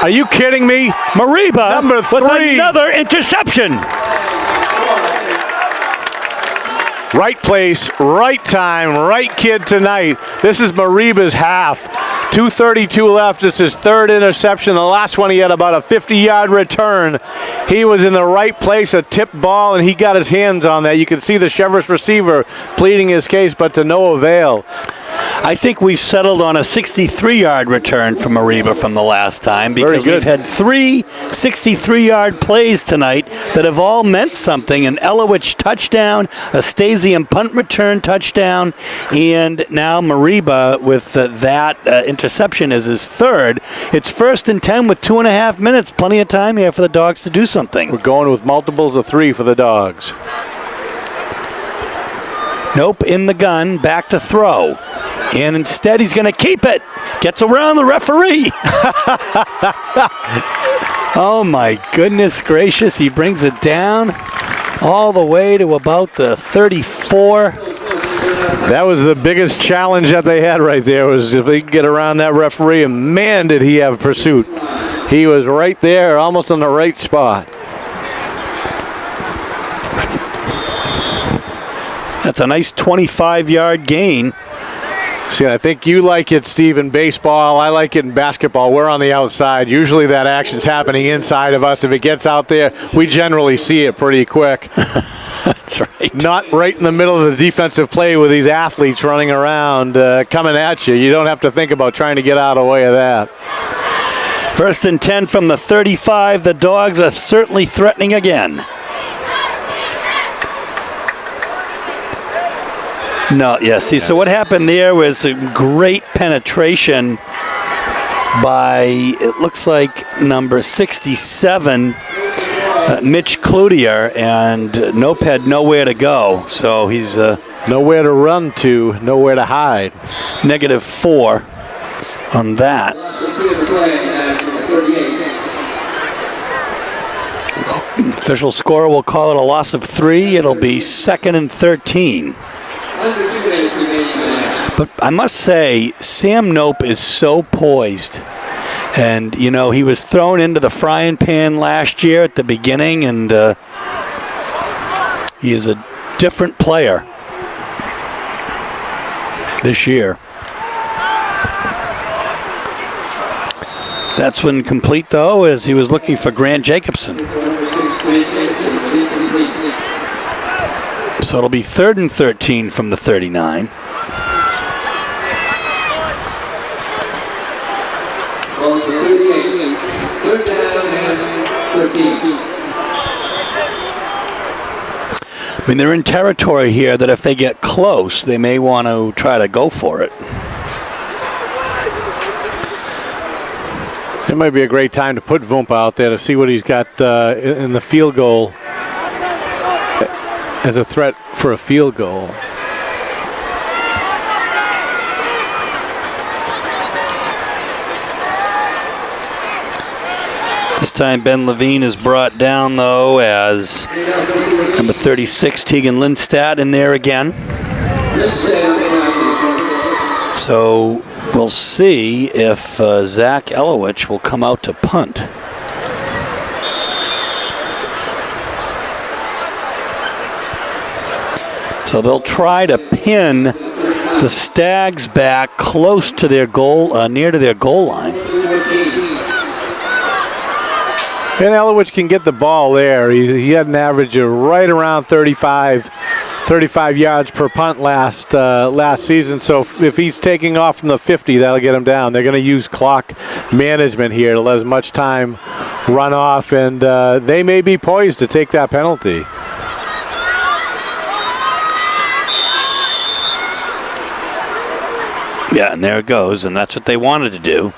[SPEAKER 4] Are you kidding me?
[SPEAKER 2] Mariba
[SPEAKER 4] Number 3.
[SPEAKER 2] with another interception.
[SPEAKER 4] Right place, right time, right kid tonight. This is Mariba's half. 2:32 left. It's his 3rd interception. The last one he had about a 50-yard return. He was in the right place, a tipped ball, and he got his hands on that. You can see the Cheverus receiver pleading his case, but to no avail.
[SPEAKER 2] I think we've settled on a 63-yard return from Mariba from the last time because we've had 3 63-yard plays tonight that have all meant something. An Elowich touchdown, a Stasium punt return touchdown, and now Mariba with that interception is his 3rd. It's 1st and 10 with 2.5 minutes. Plenty of time here for the Dogs to do something.
[SPEAKER 4] We're going with multiples of 3 for the Dogs.
[SPEAKER 2] Nope, in the gun, back to throw. And instead he's going to keep it. Gets around the referee. Oh my goodness gracious. He brings it down all the way to about the 34.
[SPEAKER 4] That was the biggest challenge that they had right there, was if they could get around that referee, and man did he have pursuit. He was right there, almost in the right spot.
[SPEAKER 2] That's a nice 25-yard gain.
[SPEAKER 4] See, I think you like it, Steve, in baseball. I like it in basketball. We're on the outside. Usually that action's happening inside of us. If it gets out there, we generally see it pretty quick.
[SPEAKER 2] That's right.
[SPEAKER 4] Not right in the middle of the defensive play with these athletes running around, coming at you. You don't have to think about trying to get out of the way of that.
[SPEAKER 2] 1st and 10 from the 35. The Dogs are certainly threatening again. No, yeah, see, so what happened there was a great penetration by, it looks like, number 67, Mitch Cloutier, and Nope had nowhere to go, so he's
[SPEAKER 4] nowhere to run to, nowhere to hide.
[SPEAKER 2] -4 on that. Official score will call it a loss of 3. It'll be 2nd and 13. But I must say, Sam Nope is so poised. And, you know, he was thrown into the frying pan last year at the beginning, and he is a different player this year. That's when complete, though, as he was looking for Grant Jacobson. So it'll be 3rd and 13 from the 39. I mean, they're in territory here that if they get close, they may want to try to go for it.
[SPEAKER 4] It might be a great time to put Vumpa out there to see what he's got in the field goal as a threat for a field goal.
[SPEAKER 2] This time Ben Levine is brought down, though, as number 36, Tegan Lindstad, in there again. So we'll see if Zach Elowich will come out to punt. So they'll try to pin the Stags back close to their goal, near to their goal line.
[SPEAKER 4] And Elowich can get the ball there. He had an average of right around 35 yards per punt last season. So if he's taking off from the 50, that'll get him down. They're going to use clock management here to let as much time run off, and they may be poised to take that penalty.
[SPEAKER 2] Yeah, and there it goes, and that's what they wanted to do.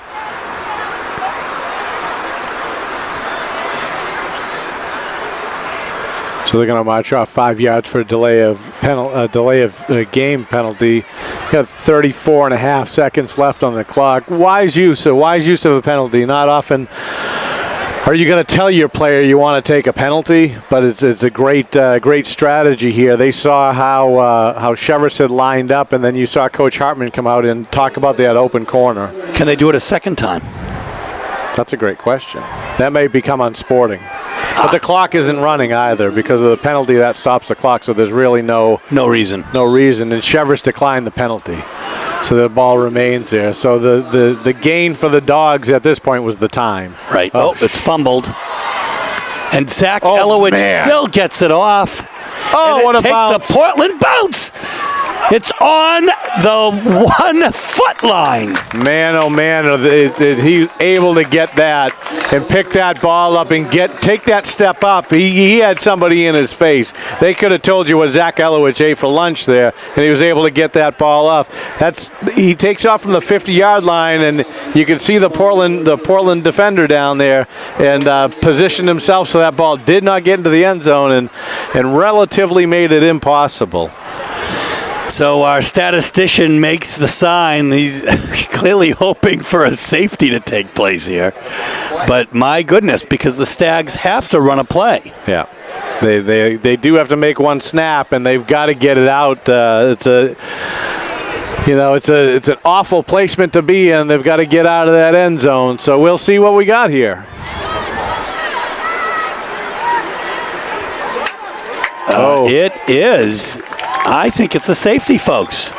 [SPEAKER 4] So they're going to march off 5 yards for a delay of game penalty. You got 34.5 seconds left on the clock. Wise use of a penalty. Not often are you going to tell your player you want to take a penalty, but it's a great strategy here. They saw how Cheverus had lined up, and then you saw Coach Hartman come out and talk about that open corner.
[SPEAKER 2] Can they do it a second time?
[SPEAKER 4] That's a great question. That may become unsporting. But the clock isn't running either because of the penalty that stops the clock, so there's really no reason. And Cheverus declined the penalty, so the ball remains there. So the gain for the Dogs at this point was the time.
[SPEAKER 2] Right. Oh, it's fumbled. And Zach Elowich still gets it off.
[SPEAKER 4] Oh, what a bounce.
[SPEAKER 2] It takes a Portland bounce. It's on the 1 foot line.
[SPEAKER 4] Man, oh man, he able to get that and pick that ball up and take that step up. He had somebody in his face. They could have told you what Zach Elowich ate for lunch there, and he was able to get that ball off. He takes off from the 50-yard line, and you can see the Portland defender down there, and positioned himself so that ball did not get into the end zone, and relatively made it impossible.
[SPEAKER 2] So our statistician makes the sign. He's clearly hoping for a safety to take place here. But my goodness, because the Stags have to run a play.
[SPEAKER 4] Yeah, they do have to make one snap, and they've got to get it out. It's an awful placement to be in. They've got to get out of that end zone. So we'll see what we got here.
[SPEAKER 2] It is. I think it's a safety, folks.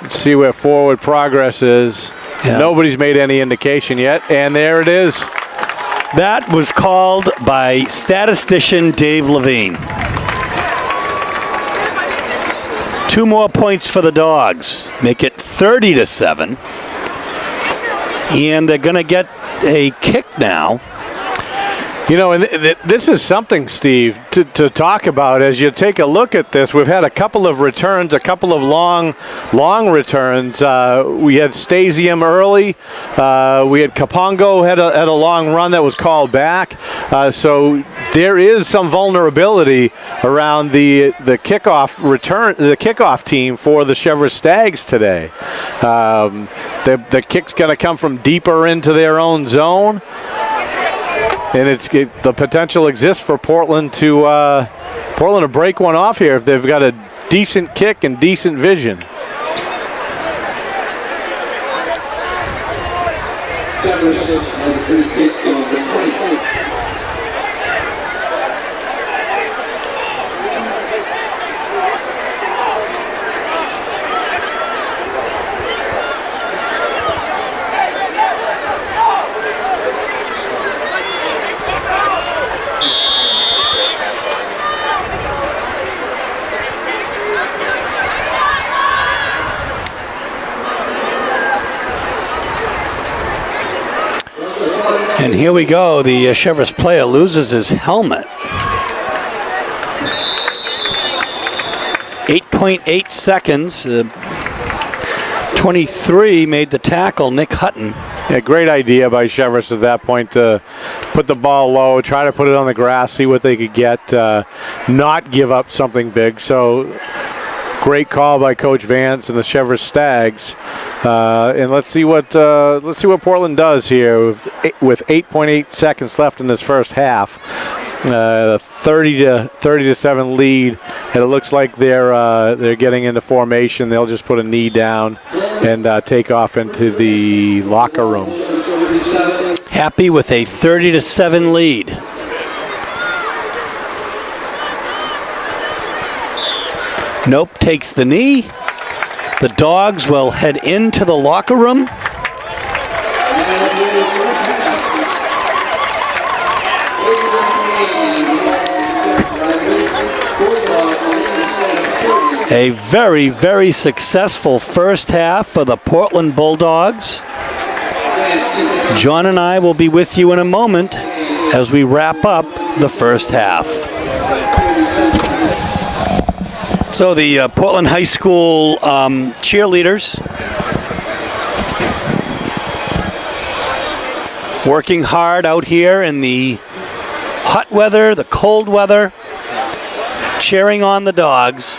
[SPEAKER 4] Let's see where forward progress is. Yeah. Nobody's made any indication yet, and there it is.
[SPEAKER 2] That was called by statistician Dave Levine. 2 more points for the Dogs. Make it 30-7. And they're going to get a kick now.
[SPEAKER 4] You know, and this is something, Steve, to talk about as you take a look at this. We've had a couple of returns, a couple of long returns. We had Stasium early. We had Kapongo had a long run that was called back. So there is some vulnerability around the kickoff return, the kickoff team for the Cheverus Stags today. The kick's going to come from deeper into their own zone. And the potential exists for Portland to break one off here if they've got a decent kick and decent vision.
[SPEAKER 2] And here we go. The Cheverus player loses his helmet. 8.8 seconds. 23 made the tackle, Nick Hutton.
[SPEAKER 4] Yeah, great idea by Cheverus at that point to put the ball low, try to put it on the grass, see what they could get, not give up something big. So great call by Coach Vance and the Cheverus Stags. And let's see what Portland does here with 8.8 seconds left in this first half. 30-7 lead, and it looks like they're getting into formation. They'll just put a knee down and take off into the locker room.
[SPEAKER 2] Happy with a 30-7 lead. Nope takes the knee. The Dogs will head into the locker room. A very, very successful first half for the Portland Bulldogs. John and I will be with you in a moment as we wrap up the first half. So the Portland High School cheerleaders working hard out here in the hot weather, the cold weather, cheering on the Dogs.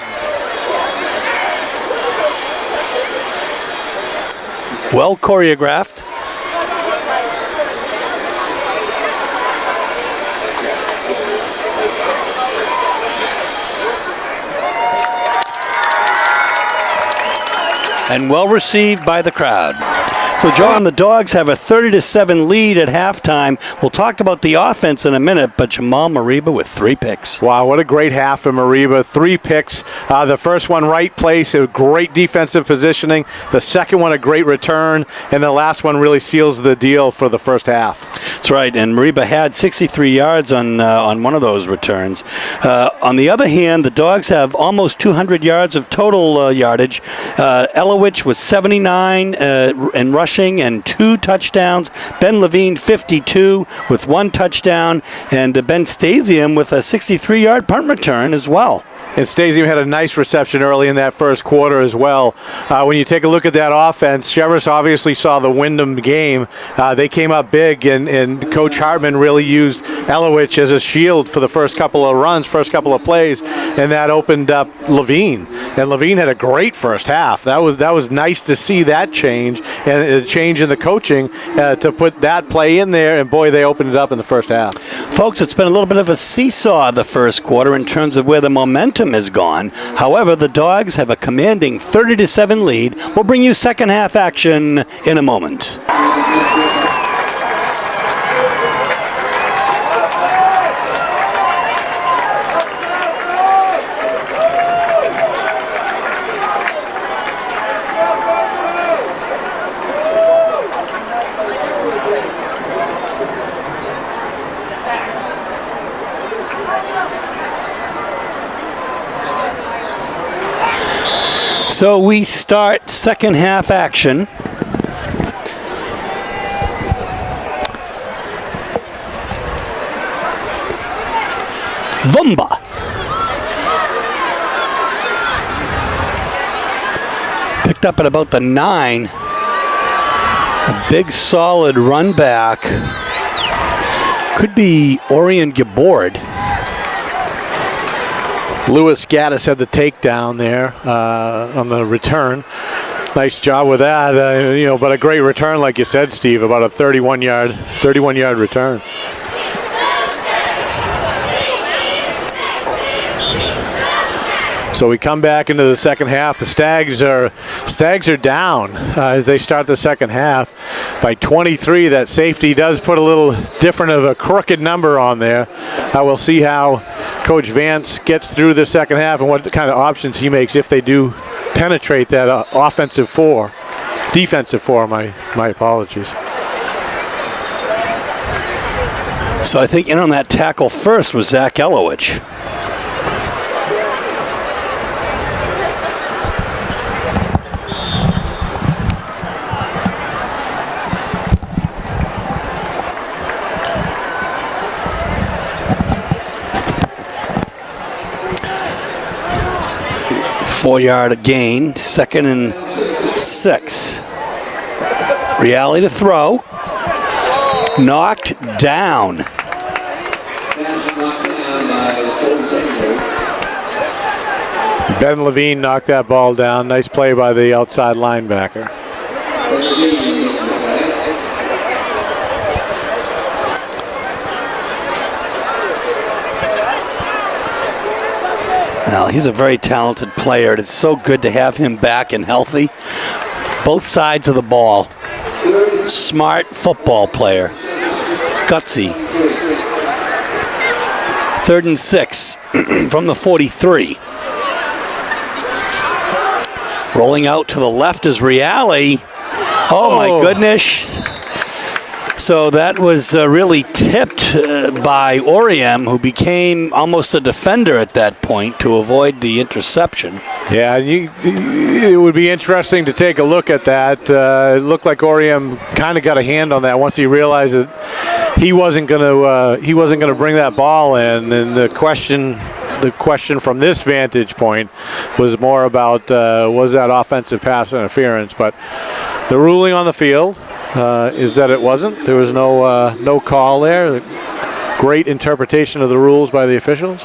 [SPEAKER 2] Well choreographed. And well received by the crowd. So, John, the Dogs have a 30-7 lead at halftime. We'll talk about the offense in a minute, but Jamal Mariba with 3 picks.
[SPEAKER 4] Wow, what a great half for Mariba. 3 picks. The first one, right place, a great defensive positioning. The second one, a great return. And the last one really seals the deal for the first half.
[SPEAKER 2] That's right, and Mariba had 63 yards on one of those returns. On the other hand, the Dogs have almost 200 yards of total yardage. Elowich was 79 in rushing and 2 touchdowns. Ben Levine 52 with 1 touchdown, and Ben Stasium with a 63-yard punt return as well.
[SPEAKER 4] And Stasium had a nice reception early in that first quarter as well. When you take a look at that offense, Cheverus obviously saw the Wyndham game. They came up big, and Coach Hartman really used Elowich as a shield for the first couple of runs, first couple of plays, and that opened up Levine. And Levine had a great first half. That was nice to see that change, and a change in the coaching to put that play in there, and boy, they opened it up in the first half.
[SPEAKER 2] Folks, it's been a little bit of a seesaw the first quarter in terms of where the momentum has gone. However, the Dogs have a commanding 30-7 lead. We'll bring you second half action in a moment. So we start second half action. Vumba. Picked up at about the 9. A big solid run back. Could be Orion Gabord.
[SPEAKER 4] Lewis Gaddis had the takedown there on the return. Nice job with that, but a great return, like you said, Steve, about a 31-yard return. So we come back into the second half. The Stags are down as they start the second half by 23. That safety does put a little different of a crooked number on there. We'll see how Coach Vance gets through the second half and what kind of options he makes if they do penetrate that defensive four. My apologies.
[SPEAKER 2] So I think in on that tackle first was Zach Elowich. Four-yard gain, 2nd and 6. Reality to throw. Knocked down.
[SPEAKER 4] Ben Levine knocked that ball down. Nice play by the outside linebacker.
[SPEAKER 2] Now, he's a very talented player. It's so good to have him back and healthy. Both sides of the ball. Smart football player. Gutsy. 3rd and 6 from the 43. Rolling out to the left is Reale. Oh, my goodness. So that was really tipped by Oriam, who became almost a defender at that point to avoid the interception.
[SPEAKER 4] Yeah, it would be interesting to take a look at that. It looked like Oriam kind of got a hand on that once he realized that he wasn't going to bring that ball in. And the question from this vantage point was more about was that offensive pass interference, but the ruling on the field is that it wasn't. There was no call there. Great interpretation of the rules by the officials.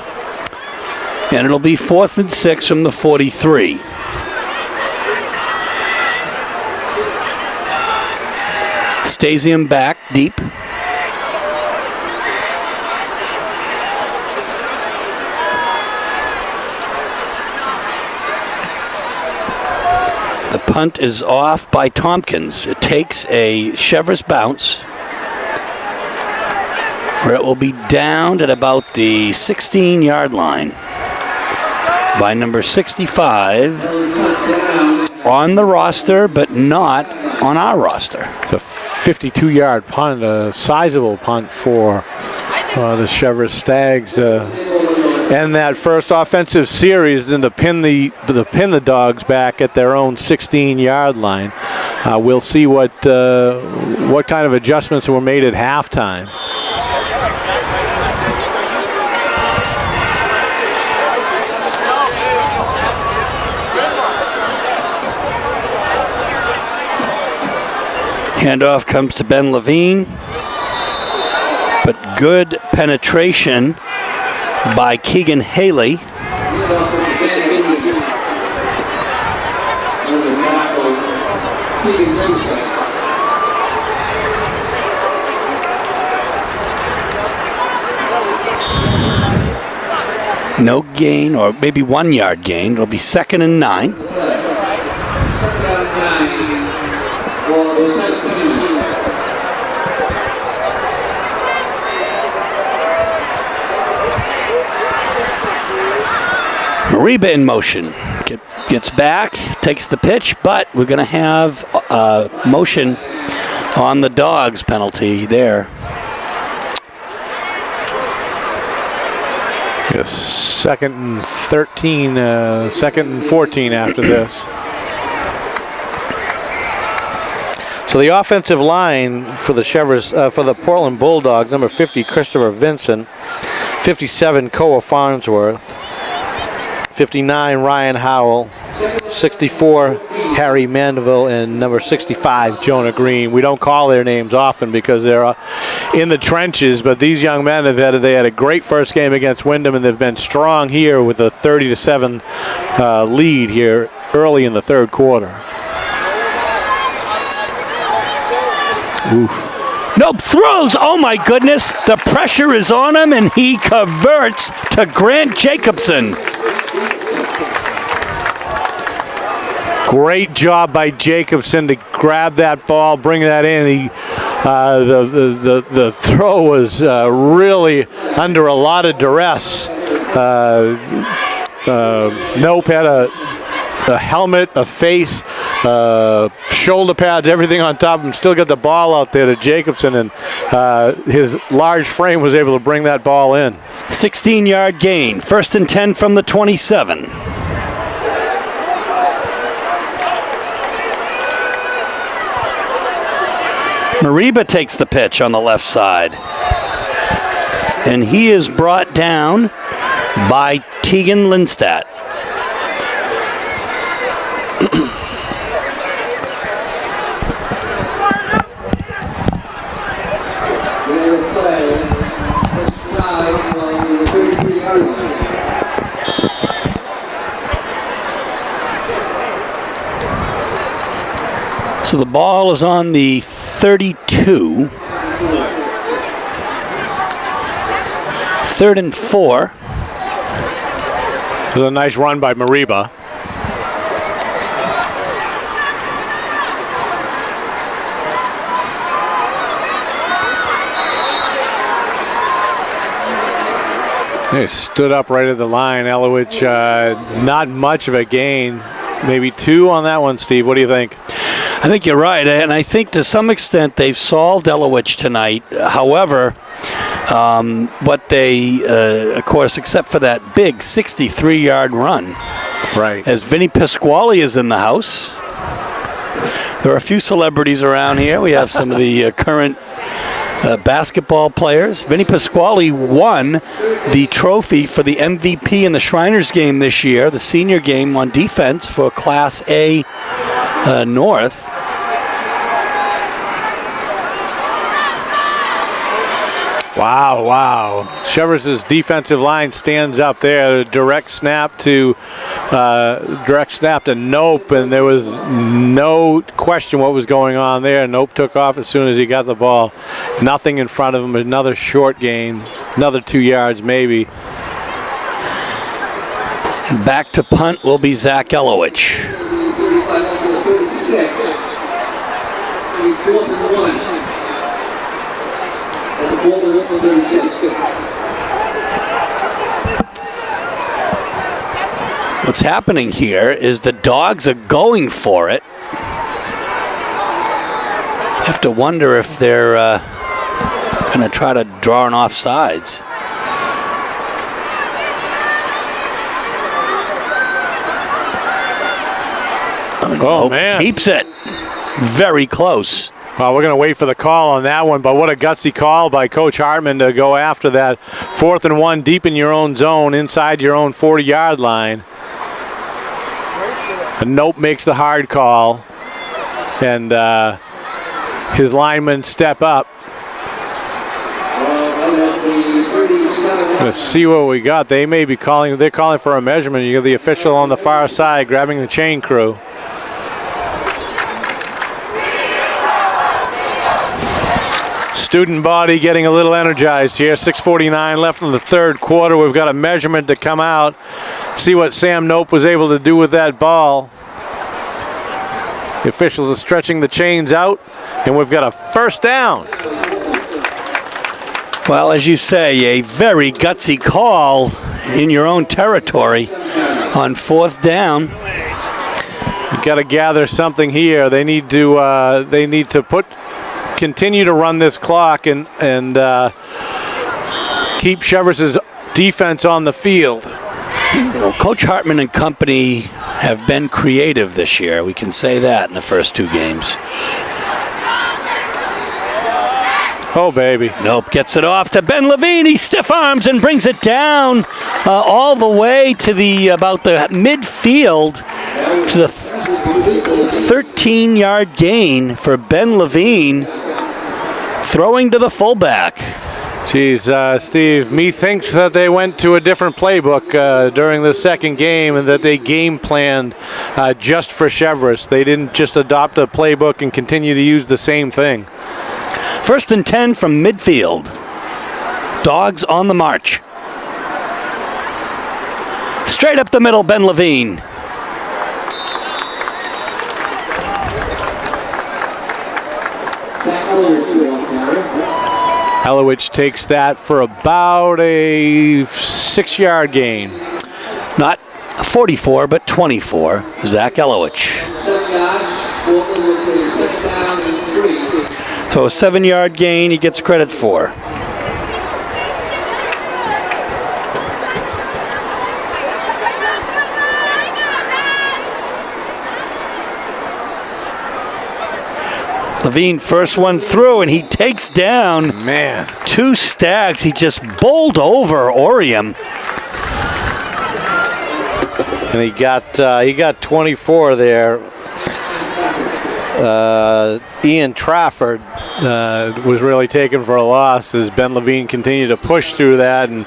[SPEAKER 2] And it'll be 4th and 6 from the 43. Stasium back deep. The punt is off by Tompkins. It takes a Cheverus bounce, where it will be downed at about the 16-yard line by number 65 on the roster, but not on our roster.
[SPEAKER 4] It's a 52-yard punt, a sizable punt for the Cheverus Stags. And that first offensive series, then to pin the Dogs back at their own 16-yard line. We'll see what kind of adjustments were made at halftime.
[SPEAKER 2] Handoff comes to Ben Levine, but good penetration by Keegan Haley. No gain, or maybe 1 yard gain. It'll be 2nd and 9. Reba in motion. Gets back, takes the pitch, but we're going to have motion on the Dogs penalty there.
[SPEAKER 4] Yes, 2nd and 13, 2nd and 14 after this.
[SPEAKER 5] So the offensive line for the Cheverus, for the Portland Bulldogs, number 50, Christopher Vincent, 57, Koa Farnsworth, 59, Ryan Howell, 64, Harry Mandeville, and number 65, Jonah Green. We don't call their names often because they're in the trenches, but these young men they had a great first game against Wyndham, and they've been strong here with a 30-7 lead here early in the third quarter.
[SPEAKER 2] Oof. Nope, throws. Oh my goodness. The pressure is on him, and he converts to Grant Jacobson.
[SPEAKER 4] Great job by Jacobson to grab that ball, bring that in. The throw was really under a lot of duress. Nope had a helmet, a face, shoulder pads, everything on top of him. Still got the ball out there to Jacobson, and his large frame was able to bring that ball in.
[SPEAKER 2] 16-yard gain. 1st and 10 from the 27. Mariba takes the pitch on the left side. And he is brought down by Tegan Lindstadt. So the ball is on the 32. 3rd and 4.
[SPEAKER 4] It was a nice run by Mariba. He stood up right at the line. Elowich, not much of a gain. Maybe 2 on that one, Steve. What do you think?
[SPEAKER 2] I think you're right, and I think to some extent they've solved Elowich tonight. However, what they, of course, except for that big 63-yard run,
[SPEAKER 4] right?
[SPEAKER 2] As Vinny Pasquale is in the house. There are a few celebrities around here. We have some of the current basketball players. Vinny Pasquale won the trophy for the MVP in the Shriners game this year, the senior game on defense for Class A North.
[SPEAKER 4] Wow. Cheverus' defensive line stands up there. Direct snap to Nope, and there was no question what was going on there. Nope took off as soon as he got the ball. Nothing in front of him. Another short gain. Another 2 yards maybe.
[SPEAKER 2] Back to punt will be Zach Elowich. What's happening here is the Dogs are going for it. I have to wonder if they're going to try to draw an offsides.
[SPEAKER 4] Oh, man.
[SPEAKER 2] Keeps it. Very close.
[SPEAKER 4] Well, we're going to wait for the call on that one, but what a gutsy call by Coach Hartman to go after that 4th and 1 deep in your own zone, inside your own 40-yard line. And Nope makes the hard call, and his linemen step up. Let's see what we got. They may be calling. They're calling for a measurement. You got the official on the far side grabbing the chain crew. Student body getting a little energized here. 6:49 left in the third quarter. We've got a measurement to come out. See what Sam Nope was able to do with that ball. The officials are stretching the chains out, and we've got a first down.
[SPEAKER 2] Well, as you say, a very gutsy call in your own territory on 4th down.
[SPEAKER 4] You got to gather something here. They need to continue to run this clock and keep Cheverus' defense on the field.
[SPEAKER 2] Well, Coach Hartman and company have been creative this year. We can say that in the first 2 games.
[SPEAKER 4] Oh, baby.
[SPEAKER 2] Nope, gets it off to Ben Levine. He stiff arms and brings it down all the way to about the midfield. Which is a 13-yard gain for Ben Levine, throwing to the fullback.
[SPEAKER 4] Geez, Steve, methinks that they went to a different playbook during the second game and that they game planned just for Cheverus. They didn't just adopt a playbook and continue to use the same thing.
[SPEAKER 2] 1st and 10 from midfield. Dogs on the march. Straight up the middle, Ben Levine.
[SPEAKER 4] Elowich takes that for about a 6-yard gain.
[SPEAKER 2] Not 44, but 24. Zach Elowich. So a 7-yard gain he gets credit for. Levine first one through, and he takes down 2 Stags. He just bowled over Orium.
[SPEAKER 5] And he got 24 there. Ian Trafford
[SPEAKER 4] Was really taken for a loss as Ben Levine continued to push through that and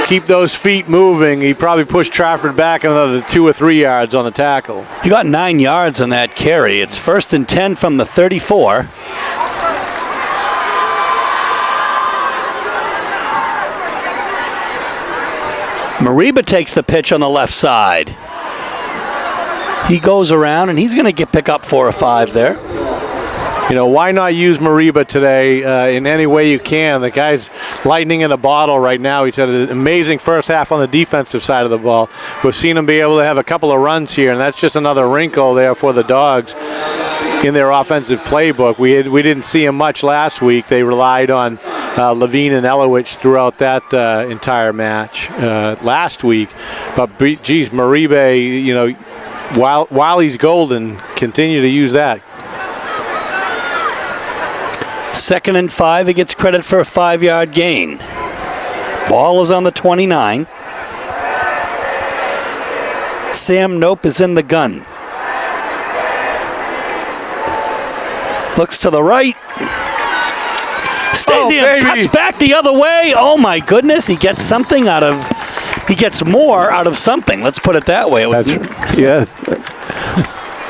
[SPEAKER 4] keep those feet moving. He probably pushed Trafford back another 2 or 3 yards on the tackle.
[SPEAKER 2] He got 9 yards on that carry. It's 1st and 10 from the 34. Mariba takes the pitch on the left side. He goes around, and he's going to pick up 4 or 5 there.
[SPEAKER 4] You know, why not use Mariba today in any way you can? The guy's lightning in a bottle right now. He's had an amazing first half on the defensive side of the ball. We've seen him be able to have a couple of runs here, and that's just another wrinkle there for the Dogs in their offensive playbook. We didn't see him much last week. They relied on Levine and Elowich throughout that entire match last week. But, geez, Mariba, you know, while he's golden, continue to use that.
[SPEAKER 2] 2nd and 5, he gets credit for a 5-yard gain. Ball is on the 29. Sam Nope is in the gun. Looks to the right. Stays in, cuts back the other way. Oh my goodness, he gets something out of, he gets more out of something. Let's put it that way.
[SPEAKER 4] Yes.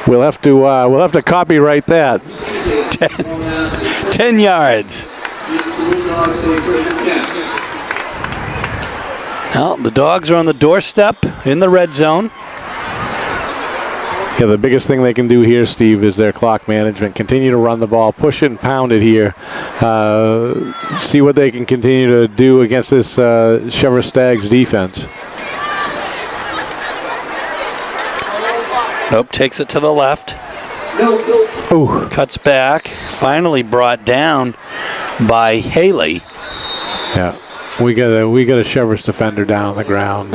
[SPEAKER 4] We'll have to copyright that.
[SPEAKER 2] 10 yards. Well, the Dogs are on the doorstep in the red zone.
[SPEAKER 4] Yeah, the biggest thing they can do here, Steve, is their clock management. Continue to run the ball, push it and pound it here. See what they can continue to do against this Cheverus Stags defense.
[SPEAKER 2] Nope, takes it to the left.
[SPEAKER 4] Ooh.
[SPEAKER 2] Cuts back. Finally brought down by Haley.
[SPEAKER 4] Yeah, we got a Cheverus defender down on the ground.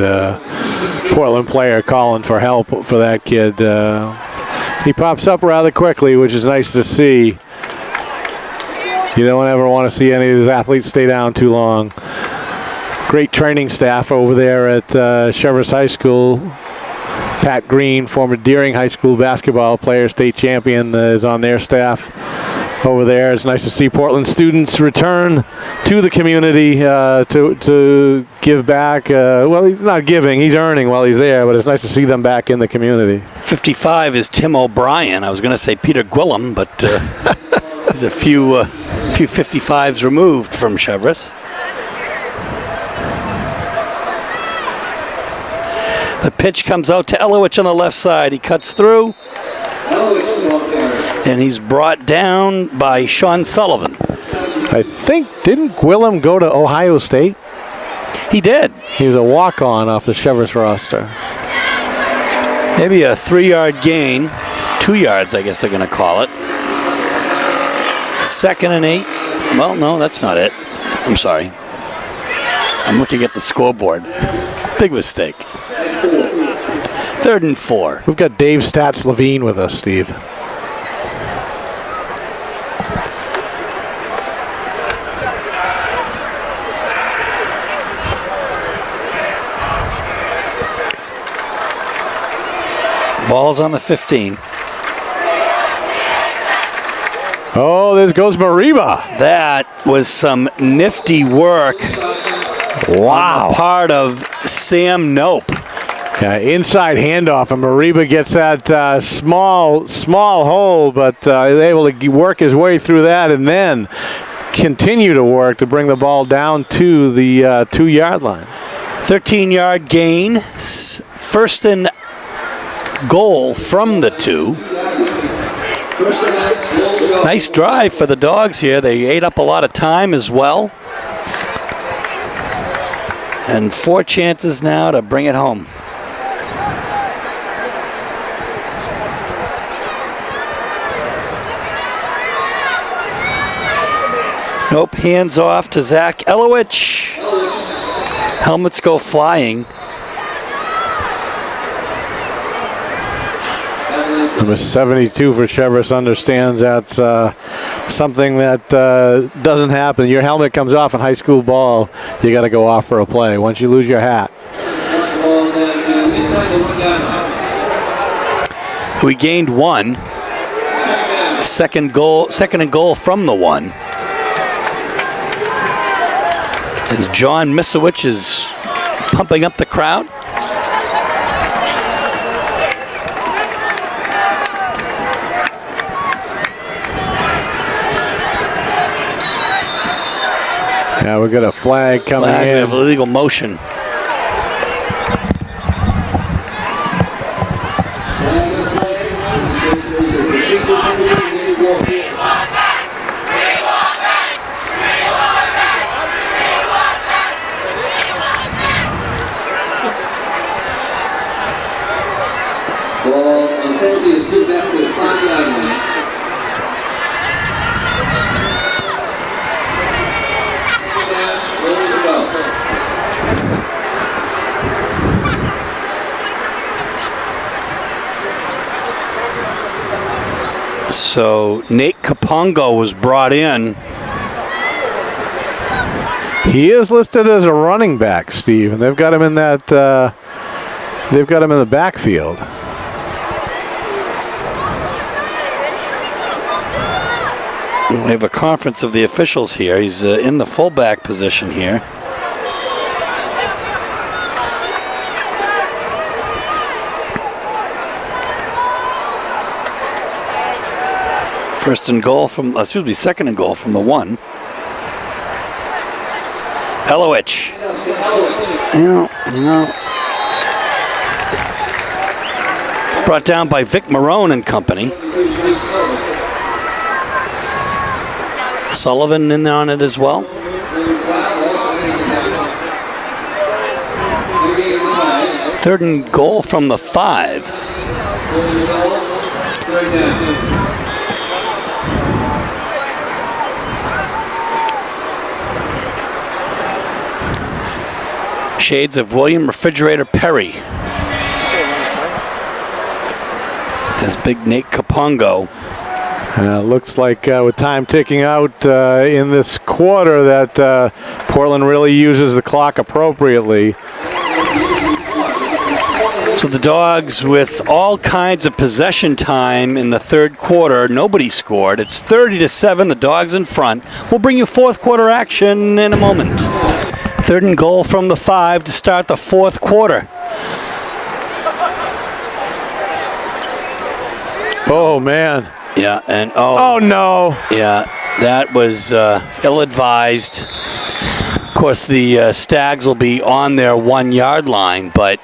[SPEAKER 4] Portland player calling for help for that kid. He pops up rather quickly, which is nice to see. You don't ever want to see any of these athletes stay down too long. Great training staff over there at Cheverus High School. Pat Green, former Deering High School basketball player, state champion, is on their staff over there. It's nice to see Portland students return to the community to give back. Well, he's not giving, he's earning while he's there, but it's nice to see them back in the community.
[SPEAKER 2] 55 is Tim O'Brien. I was going to say Peter Gwillem, but he's a few 55s removed from Cheverus. The pitch comes out to Elowich on the left side. He cuts through, and he's brought down by Sean Sullivan.
[SPEAKER 4] I think, didn't Gwillem go to Ohio State?
[SPEAKER 2] He did.
[SPEAKER 4] He was a walk-on off the Cheverus roster.
[SPEAKER 2] Maybe a 3-yard gain. 2 yards, I guess they're going to call it. 2nd and 8. Well, no, that's not it. I'm sorry. I'm looking at the scoreboard. Big mistake. 3rd and 4.
[SPEAKER 4] We've got Dave Stats Levine with us, Steve.
[SPEAKER 2] Ball's on the 15.
[SPEAKER 4] Oh, there goes Mariba.
[SPEAKER 2] That was some nifty work on the part of Sam Nope.
[SPEAKER 4] Yeah, inside handoff, and Mariba gets that small hole, but is able to work his way through that and then continue to work to bring the ball down to the 2-yard line.
[SPEAKER 2] 13-yard gain, first and goal from the 2. Nice drive for the Dogs here. They ate up a lot of time as well. And 4 chances now to bring it home. Nope, hands off to Zach Elowich. Helmets go flying.
[SPEAKER 4] Number 72 for Cheverus understands that's something that doesn't happen. Your helmet comes off in high school ball, you got to go off for a play once you lose your hat.
[SPEAKER 2] We gained 1. Second and goal from the 1. As John Misowich is pumping up the crowd.
[SPEAKER 4] Yeah, we got a flag coming in.
[SPEAKER 2] Of illegal motion. So Nate Kapongo was brought in.
[SPEAKER 4] He is listed as a running back, Steve, and they've got him in that. They've got him in the backfield.
[SPEAKER 2] We have a conference of the officials here. He's in the fullback position here. Second and goal from the 1. Elowich. Brought down by Vic Marone and company. Sullivan in on it as well. Third and goal from the 5. Shades of William Refrigerator Perry. As big Nate Kapongo.
[SPEAKER 4] Looks like with time ticking out in this quarter that Portland really uses the clock appropriately.
[SPEAKER 2] So the Dogs with all kinds of possession time in the third quarter. Nobody scored. It's 30-7. The Dogs in front. We'll bring you fourth quarter action in a moment. Third and goal from the 5 to start the fourth quarter.
[SPEAKER 4] Oh, man.
[SPEAKER 2] Yeah, and
[SPEAKER 4] oh no.
[SPEAKER 2] Yeah, that was ill-advised. Of course, the Stags will be on their 1-yard line, but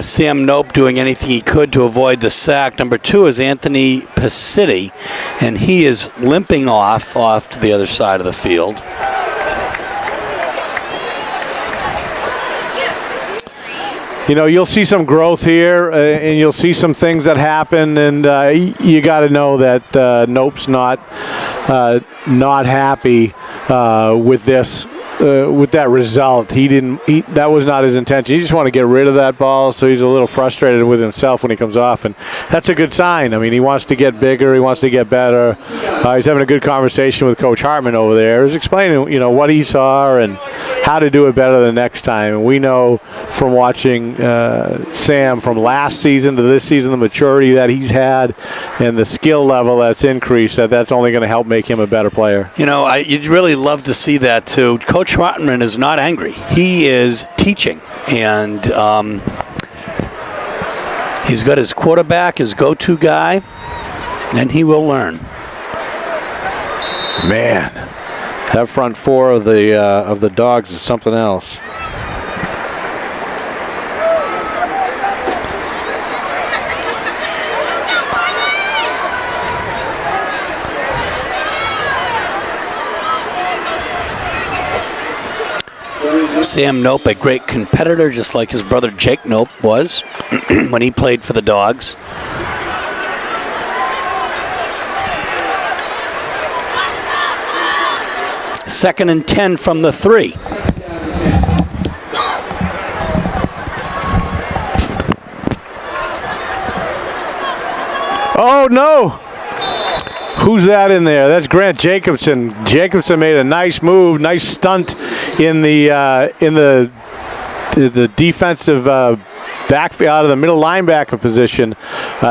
[SPEAKER 2] Sam Nope doing anything he could to avoid the sack. Number 2 is Anthony Pacitti, and he is limping off to the other side of the field.
[SPEAKER 4] You'll see some growth here, and you'll see some things that happen, and you got to know that Nope's not happy with this with that result. That was not his intention. He just wanted to get rid of that ball, so he's a little frustrated with himself when he comes off, and that's a good sign. I mean, he wants to get bigger, he wants to get better. He's having a good conversation with Coach Hartman over there. He's explaining, what he saw and how to do it better the next time. And we know from watching Sam from last season to this season, the maturity that he's had and the skill level that's increased, that's only going to help make him a better player.
[SPEAKER 2] You'd really love to see that too. Coach Hartman is not angry. He is teaching, and he's got his quarterback, his go-to guy, and he will learn.
[SPEAKER 4] Man, that front four of the Dogs is something else.
[SPEAKER 2] Sam Nope, a great competitor, just like his brother Jake Nope was when he played for the Dogs. Second and 10 from the 3.
[SPEAKER 4] Oh, no! Who's that in there? That's Grant Jacobson. Jacobson made a nice move, nice stunt in the defensive backfield out of the middle linebacker position.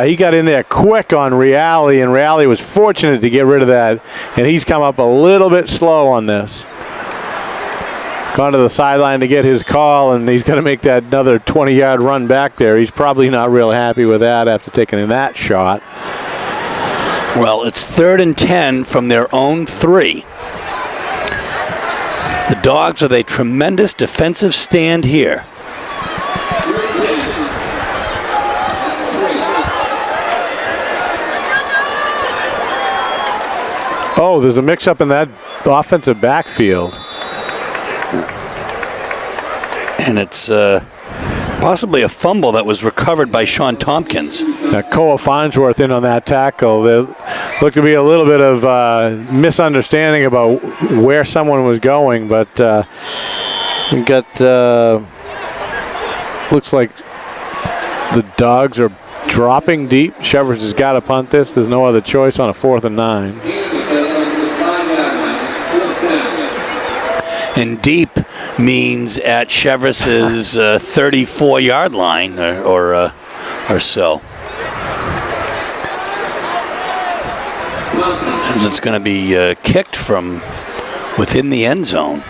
[SPEAKER 4] He got in there quick on Reale, and Reale was fortunate to get rid of that. And he's come up a little bit slow on this. Gone to the sideline to get his call, and he's going to make that another 20-yard run back there. He's probably not real happy with that after taking that shot.
[SPEAKER 2] Well, it's 3rd and 10 from their own 3. The Dogs with a tremendous defensive stand here.
[SPEAKER 4] Oh, there's a mix-up in that offensive backfield.
[SPEAKER 2] And it's possibly a fumble that was recovered by Sean Tompkins.
[SPEAKER 4] Koa Farnsworth in on that tackle. There looked to be a little bit of misunderstanding about where someone was going, but we got looks like the Dogs are dropping deep. Cheverus has got to punt this. There's no other choice on a 4th and 9.
[SPEAKER 2] And deep means at Cheverus's 34-yard line or so. And it's going to be kicked from within the end zone.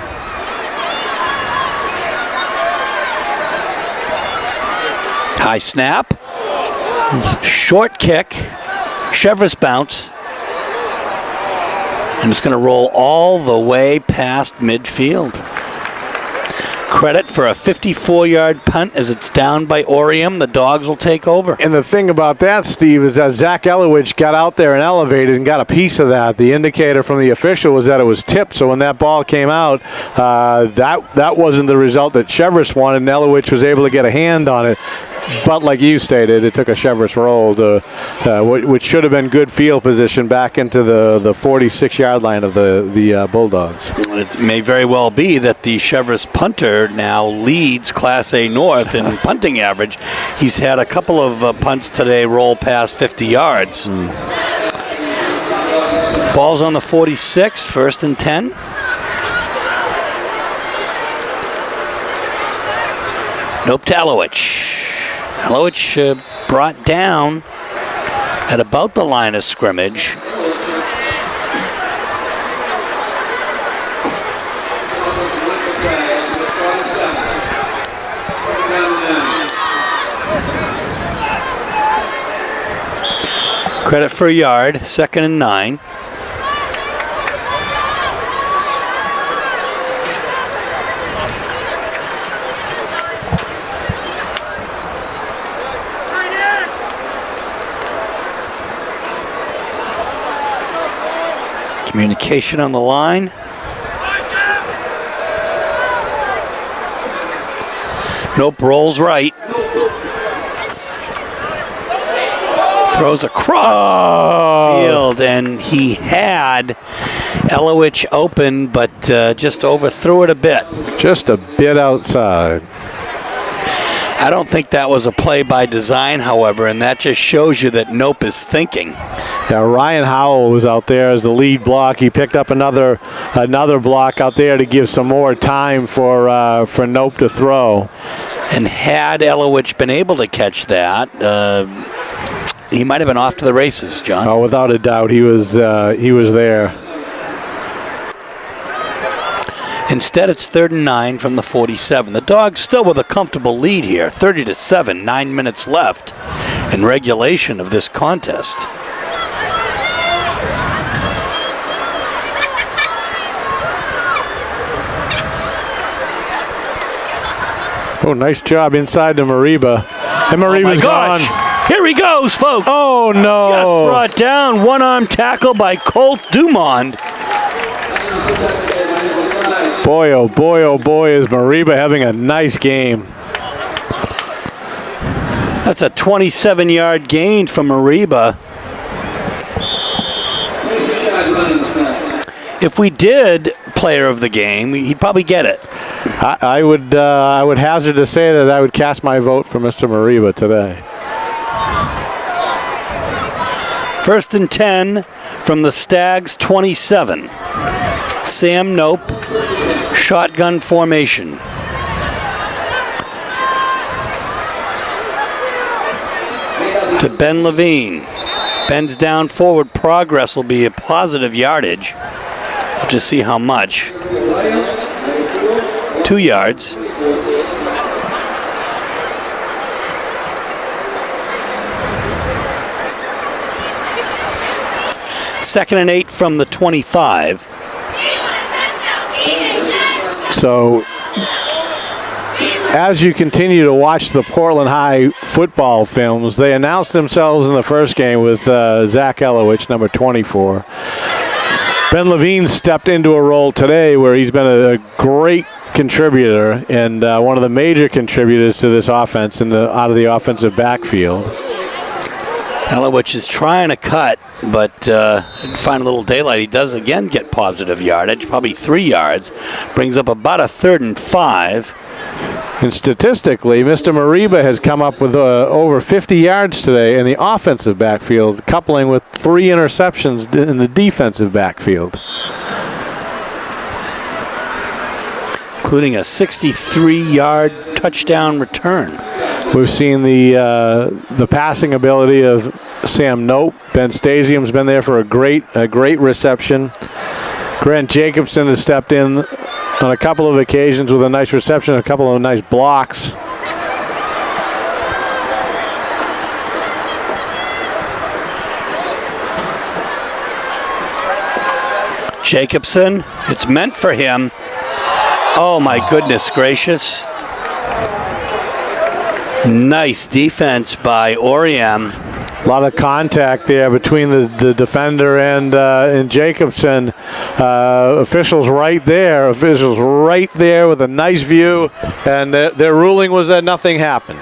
[SPEAKER 2] High snap. Short kick. Cheverus bounce. And it's going to roll all the way past midfield. Credit for a 54-yard punt as it's down by Orium. The Dogs will take over.
[SPEAKER 4] And the thing about that, Steve, is that Zach Elowich got out there and elevated and got a piece of that. The indicator from the official was that it was tipped. So when that ball came out, that wasn't the result that Cheverus wanted, and Elowich was able to get a hand on it. But like you stated, it took a Cheverus roll to, which should have been good field position back into the 46-yard line of the Bulldogs.
[SPEAKER 2] It may very well be that the Cheverus punter now leads Class A North in punting average. He's had a couple of punts today roll past 50 yards. Ball's on the 46, 1st and 10. Nope to Elowich. Elowich brought down at about the line of scrimmage. Credit for a yard, 2nd and 9. Communication on the line. Nope, rolls right. Throws across field, and he had Elowich open, but just overthrew it a bit.
[SPEAKER 4] Just a bit outside.
[SPEAKER 2] I don't think that was a play by design, however, and that just shows you that Nope is thinking.
[SPEAKER 4] Yeah, Ryan Howell was out there as the lead block. He picked up another block out there to give some more time for Nope to throw.
[SPEAKER 2] And had Elowich been able to catch that, he might have been off to the races, John.
[SPEAKER 4] Oh, without a doubt, he was there.
[SPEAKER 2] Instead, it's 3rd and 9 from the 47. The Dogs still with a comfortable lead here, 30-7, 9 minutes left in regulation of this contest.
[SPEAKER 4] Oh, nice job inside to Mariba. And Mariba's gone.
[SPEAKER 2] Here he goes, folks.
[SPEAKER 4] Oh, no.
[SPEAKER 2] Just brought down, one-arm tackle by Colt Dumond.
[SPEAKER 4] Boy, oh boy, is Mariba having a nice game.
[SPEAKER 2] That's a 27-yard gain from Mariba. If we did player of the game, he'd probably get it.
[SPEAKER 4] I would hazard to say that I would cast my vote for Mr. Mariba today.
[SPEAKER 2] 1st and 10 from the Stags 27. Sam Nope, shotgun formation. To Ben Levine. Ben's down forward. Progress will be a positive yardage. We'll just see how much. 2 yards. Second and 8 from the 25.
[SPEAKER 4] So, as you continue to watch the Portland High football films, they announced themselves in the first game with Zach Elowich, number 24. Ben Levine stepped into a role today where he's been a great contributor and one of the major contributors to this offense out of the offensive backfield.
[SPEAKER 2] Elowich is trying to cut, but find a little daylight. He does again get positive yardage, probably 3 yards. Brings up about a 3rd and 5.
[SPEAKER 4] And statistically, Mr. Mariba has come up with over 50 yards today in the offensive backfield, coupling with 3 interceptions in the defensive backfield.
[SPEAKER 2] Including a 63-yard touchdown return.
[SPEAKER 4] We've seen the passing ability of Sam Nope. Ben Stasium's been there for a great reception. Grant Jacobson has stepped in on a couple of occasions with a nice reception, a couple of nice blocks.
[SPEAKER 2] Jacobson, it's meant for him. Oh my goodness gracious. Nice defense by Oriem.
[SPEAKER 4] A lot of contact there between the defender and Jacobson. Officials right there with a nice view, and their ruling was that nothing happened.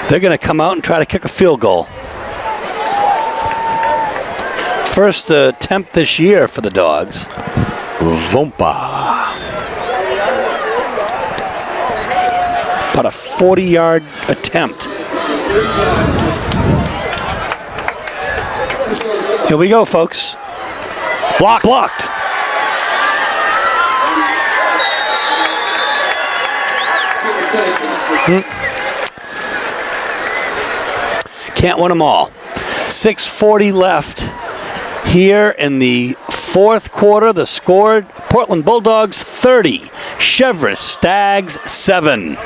[SPEAKER 2] They're going to come out and try to kick a field goal. First attempt this year for the Dogs.
[SPEAKER 4] Vompa.
[SPEAKER 2] About a 40-yard attempt. Here we go, folks. Blocked. Can't win them all. 6:40 left here in the fourth quarter. The score, Portland Bulldogs 30, Cheverus Stags 7.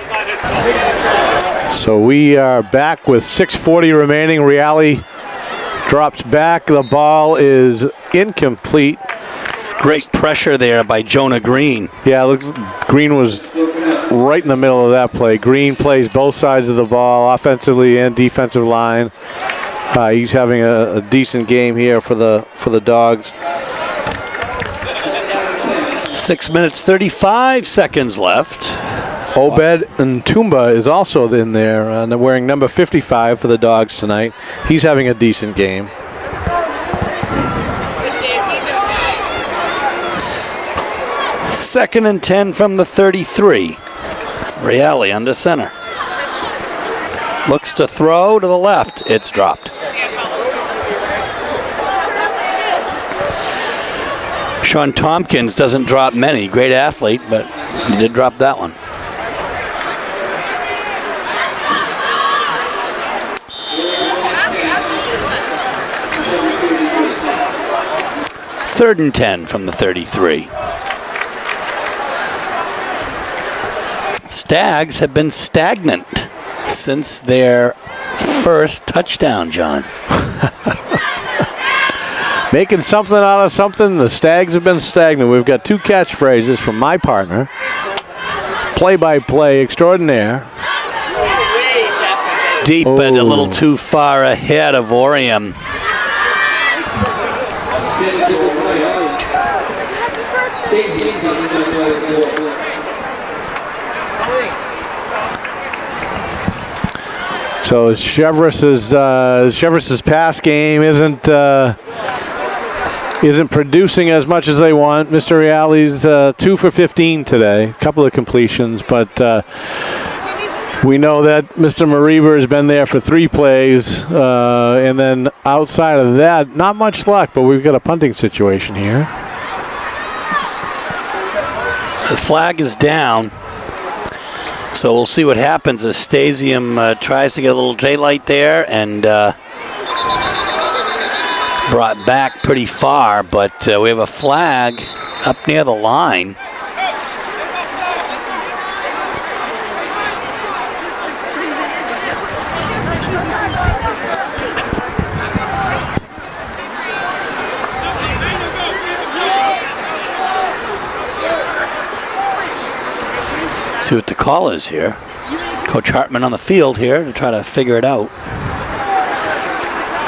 [SPEAKER 4] So we are back with 6:40 remaining. Reale drops back. The ball is incomplete.
[SPEAKER 2] Great pressure there by Jonah Green.
[SPEAKER 4] Yeah, looks Green was right in the middle of that play. Green plays both sides of the ball, offensively and defensive line. He's having a decent game here for the Dogs.
[SPEAKER 2] 6 minutes, 35 seconds left.
[SPEAKER 5] Obed Ntumba is also in there, and they're wearing number 55 for the Dogs tonight. He's having a decent game.
[SPEAKER 2] Second and 10 from the 33. Reale under center. Looks to throw to the left. It's dropped. Sean Tompkins doesn't drop many. Great athlete, but he did drop that one. Third and 10 from the 33. Stags have been stagnant since their first touchdown, John.
[SPEAKER 5] Making something out of something. The Stags have been stagnant. We've got two catchphrases from my partner. Play-by-play extraordinaire.
[SPEAKER 2] Deep but a little too far ahead of Orium.
[SPEAKER 5] So Cheverus's pass game isn't producing as much as they want. Mr. Reale's 2 for 15 today, a couple of completions, but we know that Mr. Mariba has been there for 3 plays, and then outside of that, not much luck, but we've got a punting situation here.
[SPEAKER 2] The flag is down, so we'll see what happens as Stasium tries to get a little daylight there, and brought back pretty far, but we have a flag up near the line. See what the call is here. Coach Hartman on the field here to try to figure it out.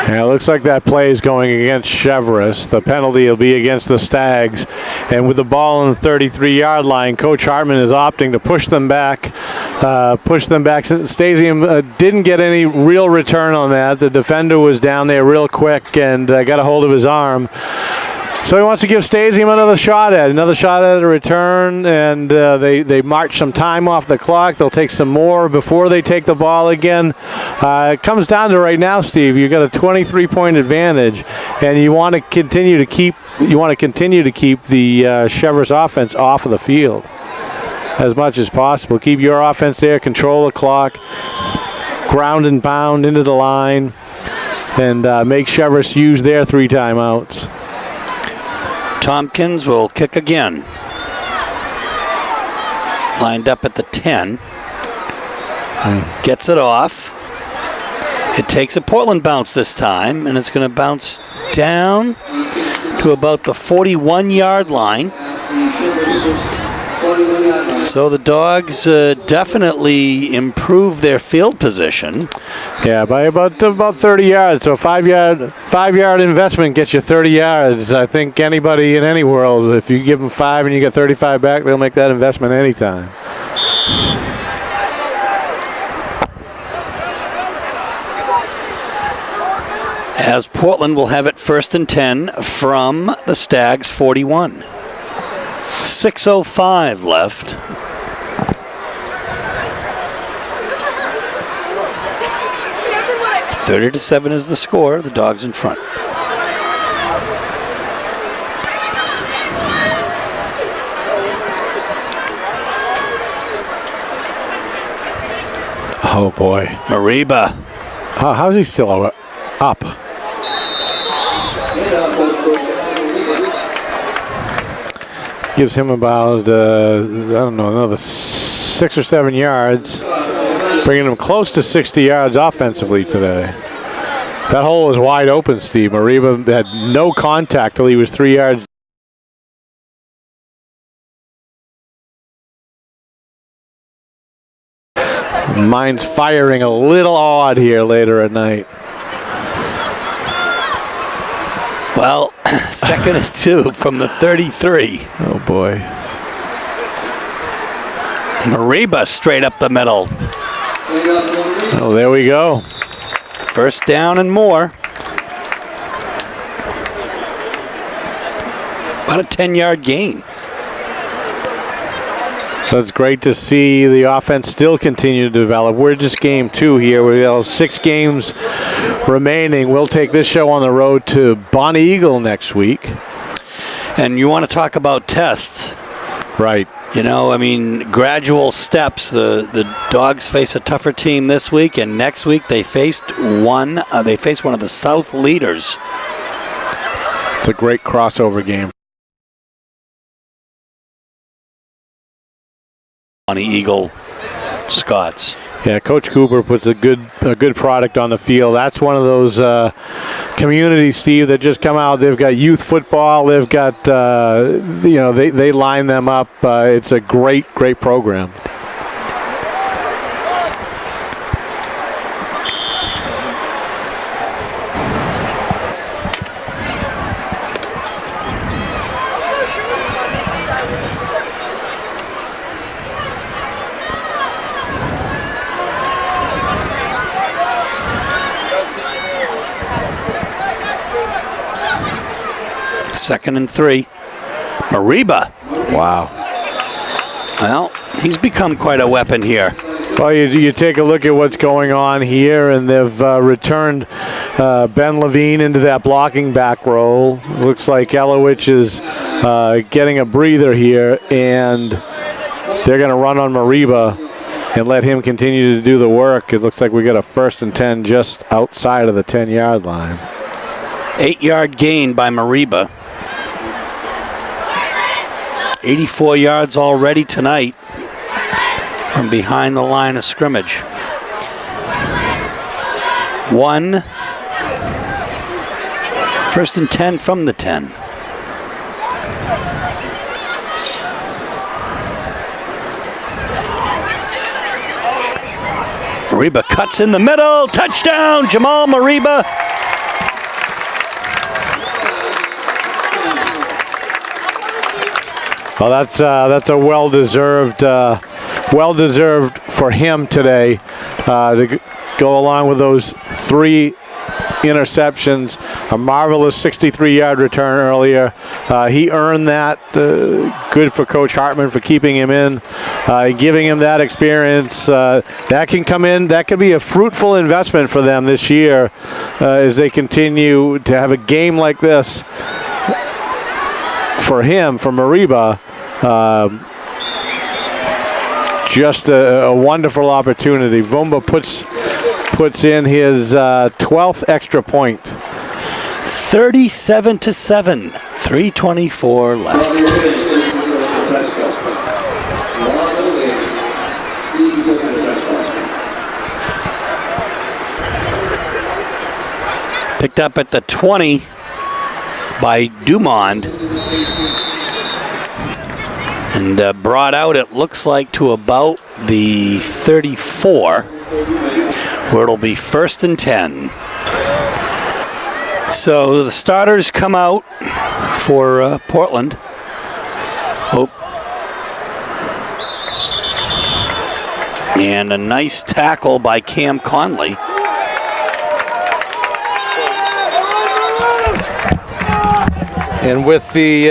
[SPEAKER 5] Yeah, it looks like that play is going against Cheverus. The penalty will be against the Stags. And with the ball on the 33-yard line, Coach Hartman is opting to push them back. Stasium didn't get any real return on that. The defender was down there real quick and got a hold of his arm. So he wants to give Stasium another shot at a return, and they march some time off the clock. They'll take some more before they take the ball again. It comes down to right now, Steve. You've got a 23-point advantage, and you want to continue to keep the Cheverus offense off of the field as much as possible. Keep your offense there, control the clock, ground and pound into the line, and make Cheverus use their 3 timeouts.
[SPEAKER 2] Tompkins will kick again. Lined up at the 10. Gets it off. It takes a Portland bounce this time, and it's going to bounce down to about the 41-yard line. So the Dogs definitely improve their field position.
[SPEAKER 5] Yeah, by about 30 yards. So a 5-yard investment gets you 30 yards. I think anybody in any world, if you give them 5 and you get 35 back, they'll make that investment anytime.
[SPEAKER 2] As Portland will have it 1st and 10 from the Stags 41. 6:05 left. $30-7 is the score. The Dogs in front.
[SPEAKER 5] Oh boy,
[SPEAKER 2] Mariba.
[SPEAKER 5] How's he still up? Gives him about, another 6 or 7 yards, bringing him close to 60 yards offensively today. That hole was wide open, Steve. Mariba had no contact till he was 3 yards. Mine's firing a little odd here later at night.
[SPEAKER 2] Well, 2nd and 2 from the 33.
[SPEAKER 5] Oh boy.
[SPEAKER 2] Mariba straight up the middle.
[SPEAKER 4] Oh, there we go.
[SPEAKER 2] First down and more. About a 10-yard gain.
[SPEAKER 4] So it's great to see the offense still continue to develop. We're just game 2 here. We have 6 games remaining. We'll take this show on the road to Bonnie Eagle next week.
[SPEAKER 2] And you want to talk about tests.
[SPEAKER 4] Right.
[SPEAKER 2] You know, I mean, gradual steps. The Dogs face a tougher team this week, and next week they face one of the South leaders.
[SPEAKER 4] It's a great crossover game.
[SPEAKER 2] Bonnie Eagle Scots.
[SPEAKER 4] Yeah, Coach Cooper puts a good product on the field. That's one of those communities, Steve, that just come out. They've got youth football. They've got, they line them up. It's a great program.
[SPEAKER 2] Second and 3. Mariba.
[SPEAKER 4] Wow.
[SPEAKER 2] Well, he's become quite a weapon here.
[SPEAKER 4] Well, you take a look at what's going on here, and they've returned Ben Levine into that blocking back role. Looks like Elowich is getting a breather here, and they're going to run on Mariba and let him continue to do the work. It looks like we got a 1st and 10 just outside of the 10-yard line.
[SPEAKER 2] 8-yard gain by Mariba. 84 yards already tonight from behind the line of scrimmage. 1st and 10 from the 10. Mariba cuts in the middle. Touchdown, Jamal Mariba.
[SPEAKER 4] Well, that's a well-deserved for him today to go along with those 3 interceptions. A marvelous 63-yard return earlier. He earned that. Good for Coach Hartman for keeping him in, giving him that experience. That can come in. That could be a fruitful investment for them this year as they continue to have a game like this. For him, for Mariba, just a wonderful opportunity. Vumba puts in his 12th extra point.
[SPEAKER 2] 37-7, 3:24 left. Picked up at the 20 by Dumond. And brought out, it looks like, to about the 34, where it'll be 1st and 10. So the starters come out for Portland. And a nice tackle by Cam Conley.
[SPEAKER 4] And with the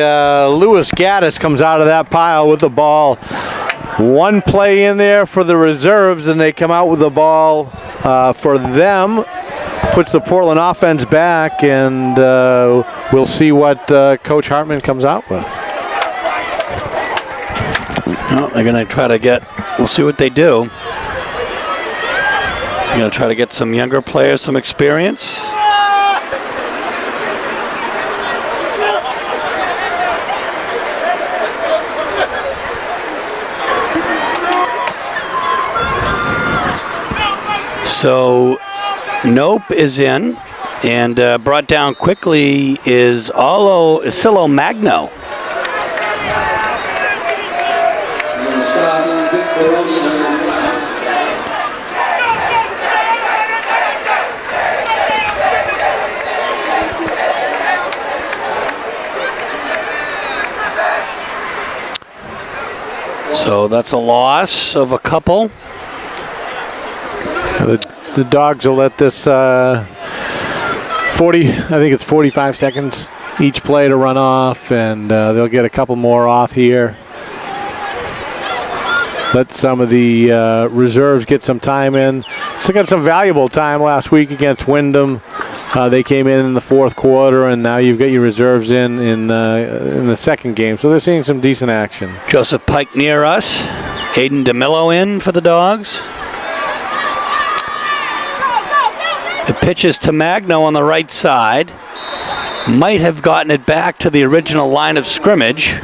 [SPEAKER 4] Lewis Gaddis comes out of that pile with the ball. One play in there for the reserves, and they come out with the ball for them. Puts the Portland offense back, and we'll see what Coach Hartman comes out with.
[SPEAKER 2] Well, they're going to try to we'll see what they do. They're going to try to get some younger players some experience. So Nope is in, and brought down quickly is Silo Magno. So that's a loss of a couple.
[SPEAKER 4] The Dogs will let this 45 seconds each play to run off, and they'll get a couple more off here. Let some of the reserves get some time in. Still got some valuable time last week against Wyndham. They came in the fourth quarter, and now you've got your reserves in the second game. So they're seeing some decent action.
[SPEAKER 2] Joseph Pike near us. Aiden DeMillo in for the Dogs. The pitch is to Magno on the right side. Might have gotten it back to the original line of scrimmage.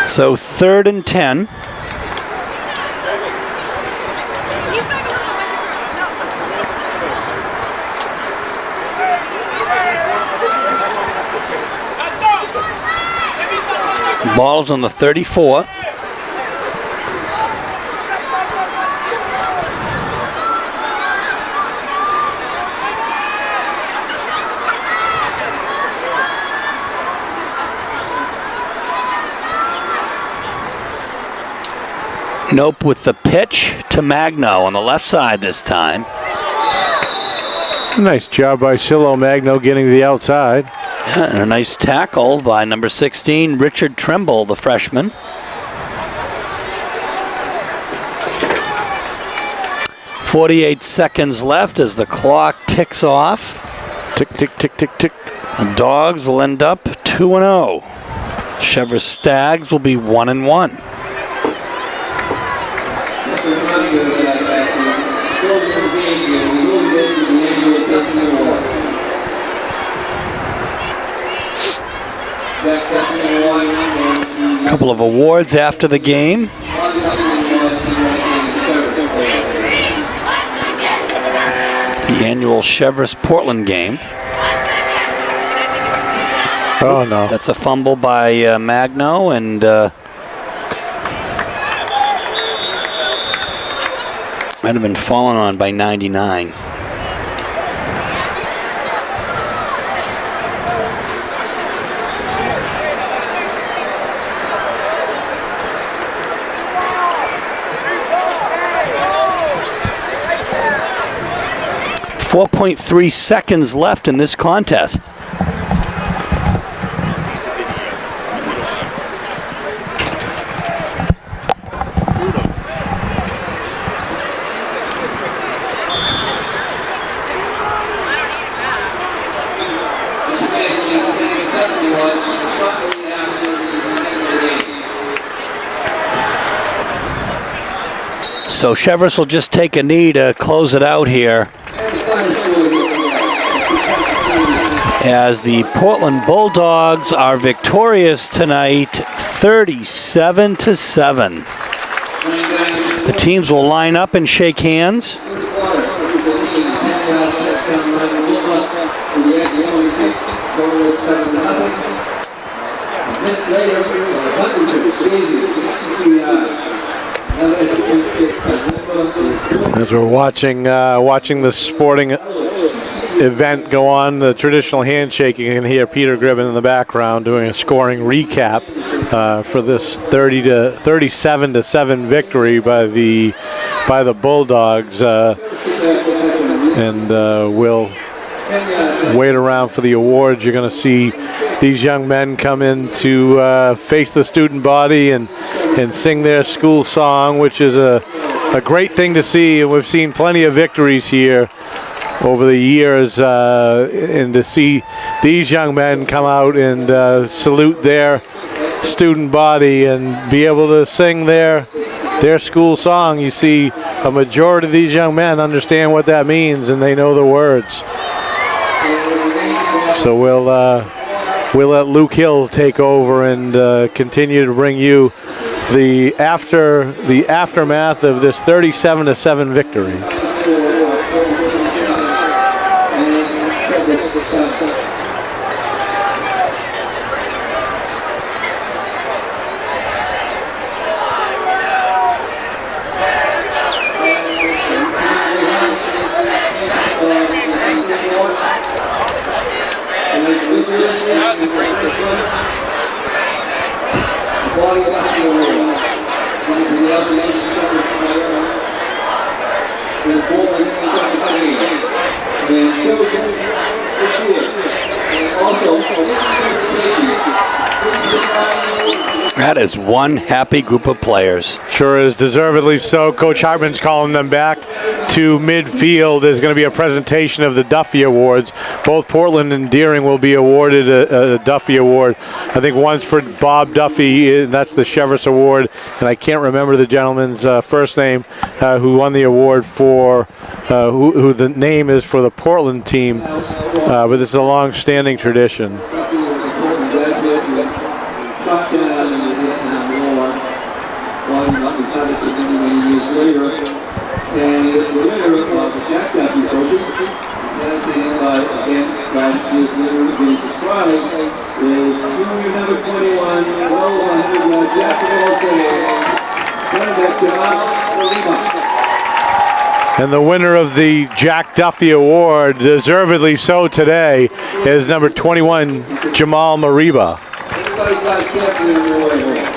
[SPEAKER 2] So 3rd and 10. Ball's on the 34. Nope with the pitch to Magno on the left side this time.
[SPEAKER 4] Nice job by Silo Magno getting to the outside.
[SPEAKER 2] Yeah, and a nice tackle by number 16, Richard Trimble, the freshman. .48 seconds left as the clock ticks off.
[SPEAKER 4] Tick, tick, tick, tick, tick.
[SPEAKER 2] The Dogs will end up 2-0. Cheverus Stags will be 1-1. A couple of awards after the game. The annual Cheverus Portland game.
[SPEAKER 4] Oh no.
[SPEAKER 2] That's a fumble by Magno, and might have been fallen on by 99. .3 seconds left in this contest. So Cheverus will just take a knee to close it out here, as the Portland Bulldogs are victorious tonight, 37-7. The teams will line up and shake hands.
[SPEAKER 4] As we're watching the sporting event go on, the traditional handshaking, you can hear Peter Gribben in the background doing a scoring recap for this 37-7 victory by the Bulldogs, and we'll wait around for the awards. You're going to see these young men come in to face the student body and sing their school song, which is a great thing to see. And we've seen plenty of victories here over the years, and to see these young men come out and salute their student body and be able to sing their school song. You see a majority of these young men understand what that means, and they know the words. So we'll let Luke Hill take over and continue to bring you the aftermath of this 37-7 victory.
[SPEAKER 2] That is one happy group of players.
[SPEAKER 4] Sure is, deservedly so. Coach Hartman's calling them back to midfield. There's going to be a presentation of the Duffy Awards. Both Portland and Deering will be awarded a Duffy Award. I think one's for Bob Duffy, and that's the Cheverus Award, and I can't remember the gentleman's first name who won the award for, who the name is for the Portland team, but this is a long-standing tradition.
[SPEAKER 6] And the winner of the Jack Duffy Trophy, presented by, again, last year's winner being described, is junior number 21, well 100 Jack Duffy.
[SPEAKER 4] And the winner of the Jack Duffy Award, deservedly so today, is number 21, Jamal Mariba.
[SPEAKER 6] Everybody got champion in the way.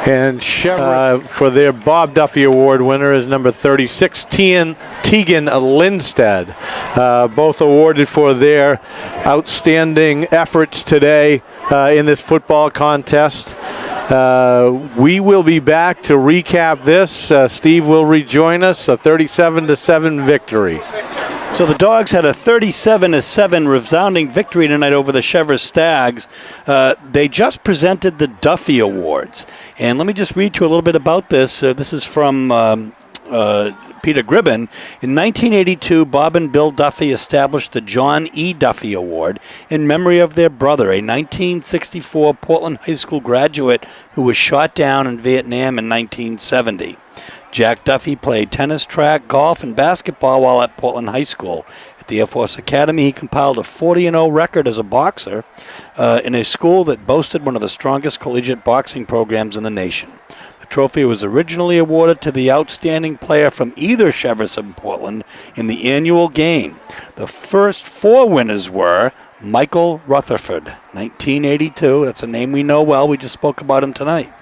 [SPEAKER 4] And Cheverus, for their Bob Duffy Award winner is number 36, Tegan Lindstead. Both awarded for their outstanding efforts today in this football contest. We will be back to recap this. Steve will rejoin us, a 37-7 victory.
[SPEAKER 2] So the Dogs had a 37-7 resounding victory tonight over the Cheverus Stags. They just presented the Duffy Awards. And let me just read you a little bit about this. This is from Peter Gribben. In 1982, Bob and Bill Duffy established the John E. Duffy Award in memory of their brother, a 1964 Portland High School graduate who was shot down in Vietnam in 1970. Jack Duffy played tennis, track, golf, and basketball while at Portland High School. At the Air Force Academy, he compiled a 40-0 record as a boxer in a school that boasted one of the strongest collegiate boxing programs in the nation. The trophy was originally awarded to the outstanding player from either Cheverus and Portland in the annual game. The first four winners were Michael Rutherford, 1982. That's a name we know well. We just spoke about him tonight.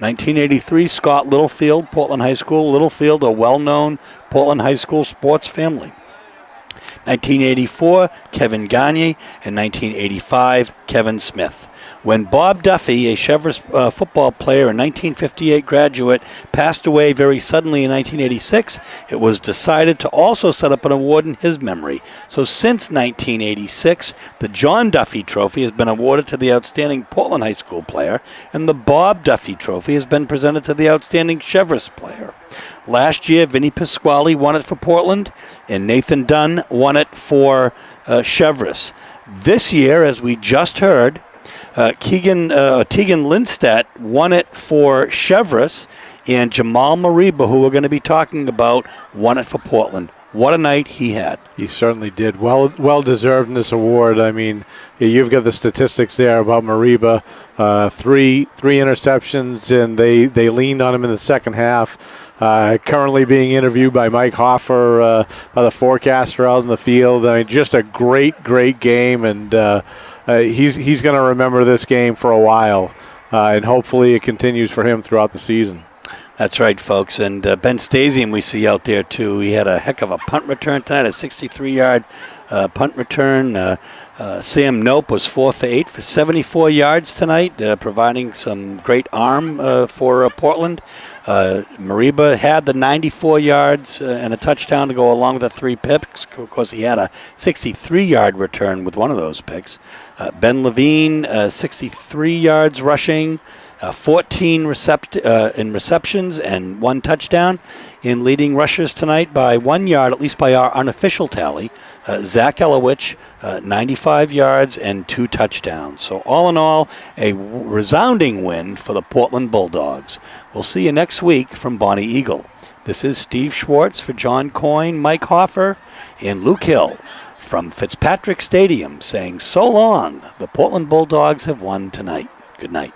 [SPEAKER 2] 1983, Scott Littlefield, Portland High School. Littlefield, a well-known Portland High School sports family. 1984, Kevin Gagne, and 1985, Kevin Smith. When Bob Duffy, a Cheverus football player and 1958 graduate, passed away very suddenly in 1986, it was decided to also set up an award in his memory. So since 1986, the John Duffy Trophy has been awarded to the outstanding Portland High School player, and the Bob Duffy Trophy has been presented to the outstanding Cheverus player. Last year, Vinny Pasquale won it for Portland, and Nathan Dunn won it for Cheverus. This year, as we just heard, Tegan Lindstedt won it for Cheverus, and Jamal Mariba, who we're going to be talking about, won it for Portland. What a night he had.
[SPEAKER 4] He certainly did. Well deserved in this award. I mean, you've got the statistics there about Mariba. Three interceptions, and they leaned on him in the second half. Currently being interviewed by Mike Hoffer, by the forecaster out in the field. I mean, just a great game, and he's going to remember this game for a while, and hopefully it continues for him throughout the season.
[SPEAKER 2] That's right, folks. And Ben Stasium we see out there, too. He had a heck of a punt return tonight, a 63-yard punt return. Sam Nope was 4 for 8 for 74 yards tonight, providing some great arm for Portland. Mariba had the 94 yards and a touchdown to go along with the 3 picks. Of course, he had a 63-yard return with one of those picks. Ben Levine, 63 yards rushing. 14 in receptions and 1 touchdown. In leading rushers tonight by 1 yard, at least by our unofficial tally, Zach Elowich, 95 yards and 2 touchdowns. So all in all, a resounding win for the Portland Bulldogs. We'll see you next week from Bonnie Eagle. This is Steve Schwartz for John Coyne, Mike Hoffer, and Luke Hill from Fitzpatrick Stadium saying so long. The Portland Bulldogs have won tonight. Good night.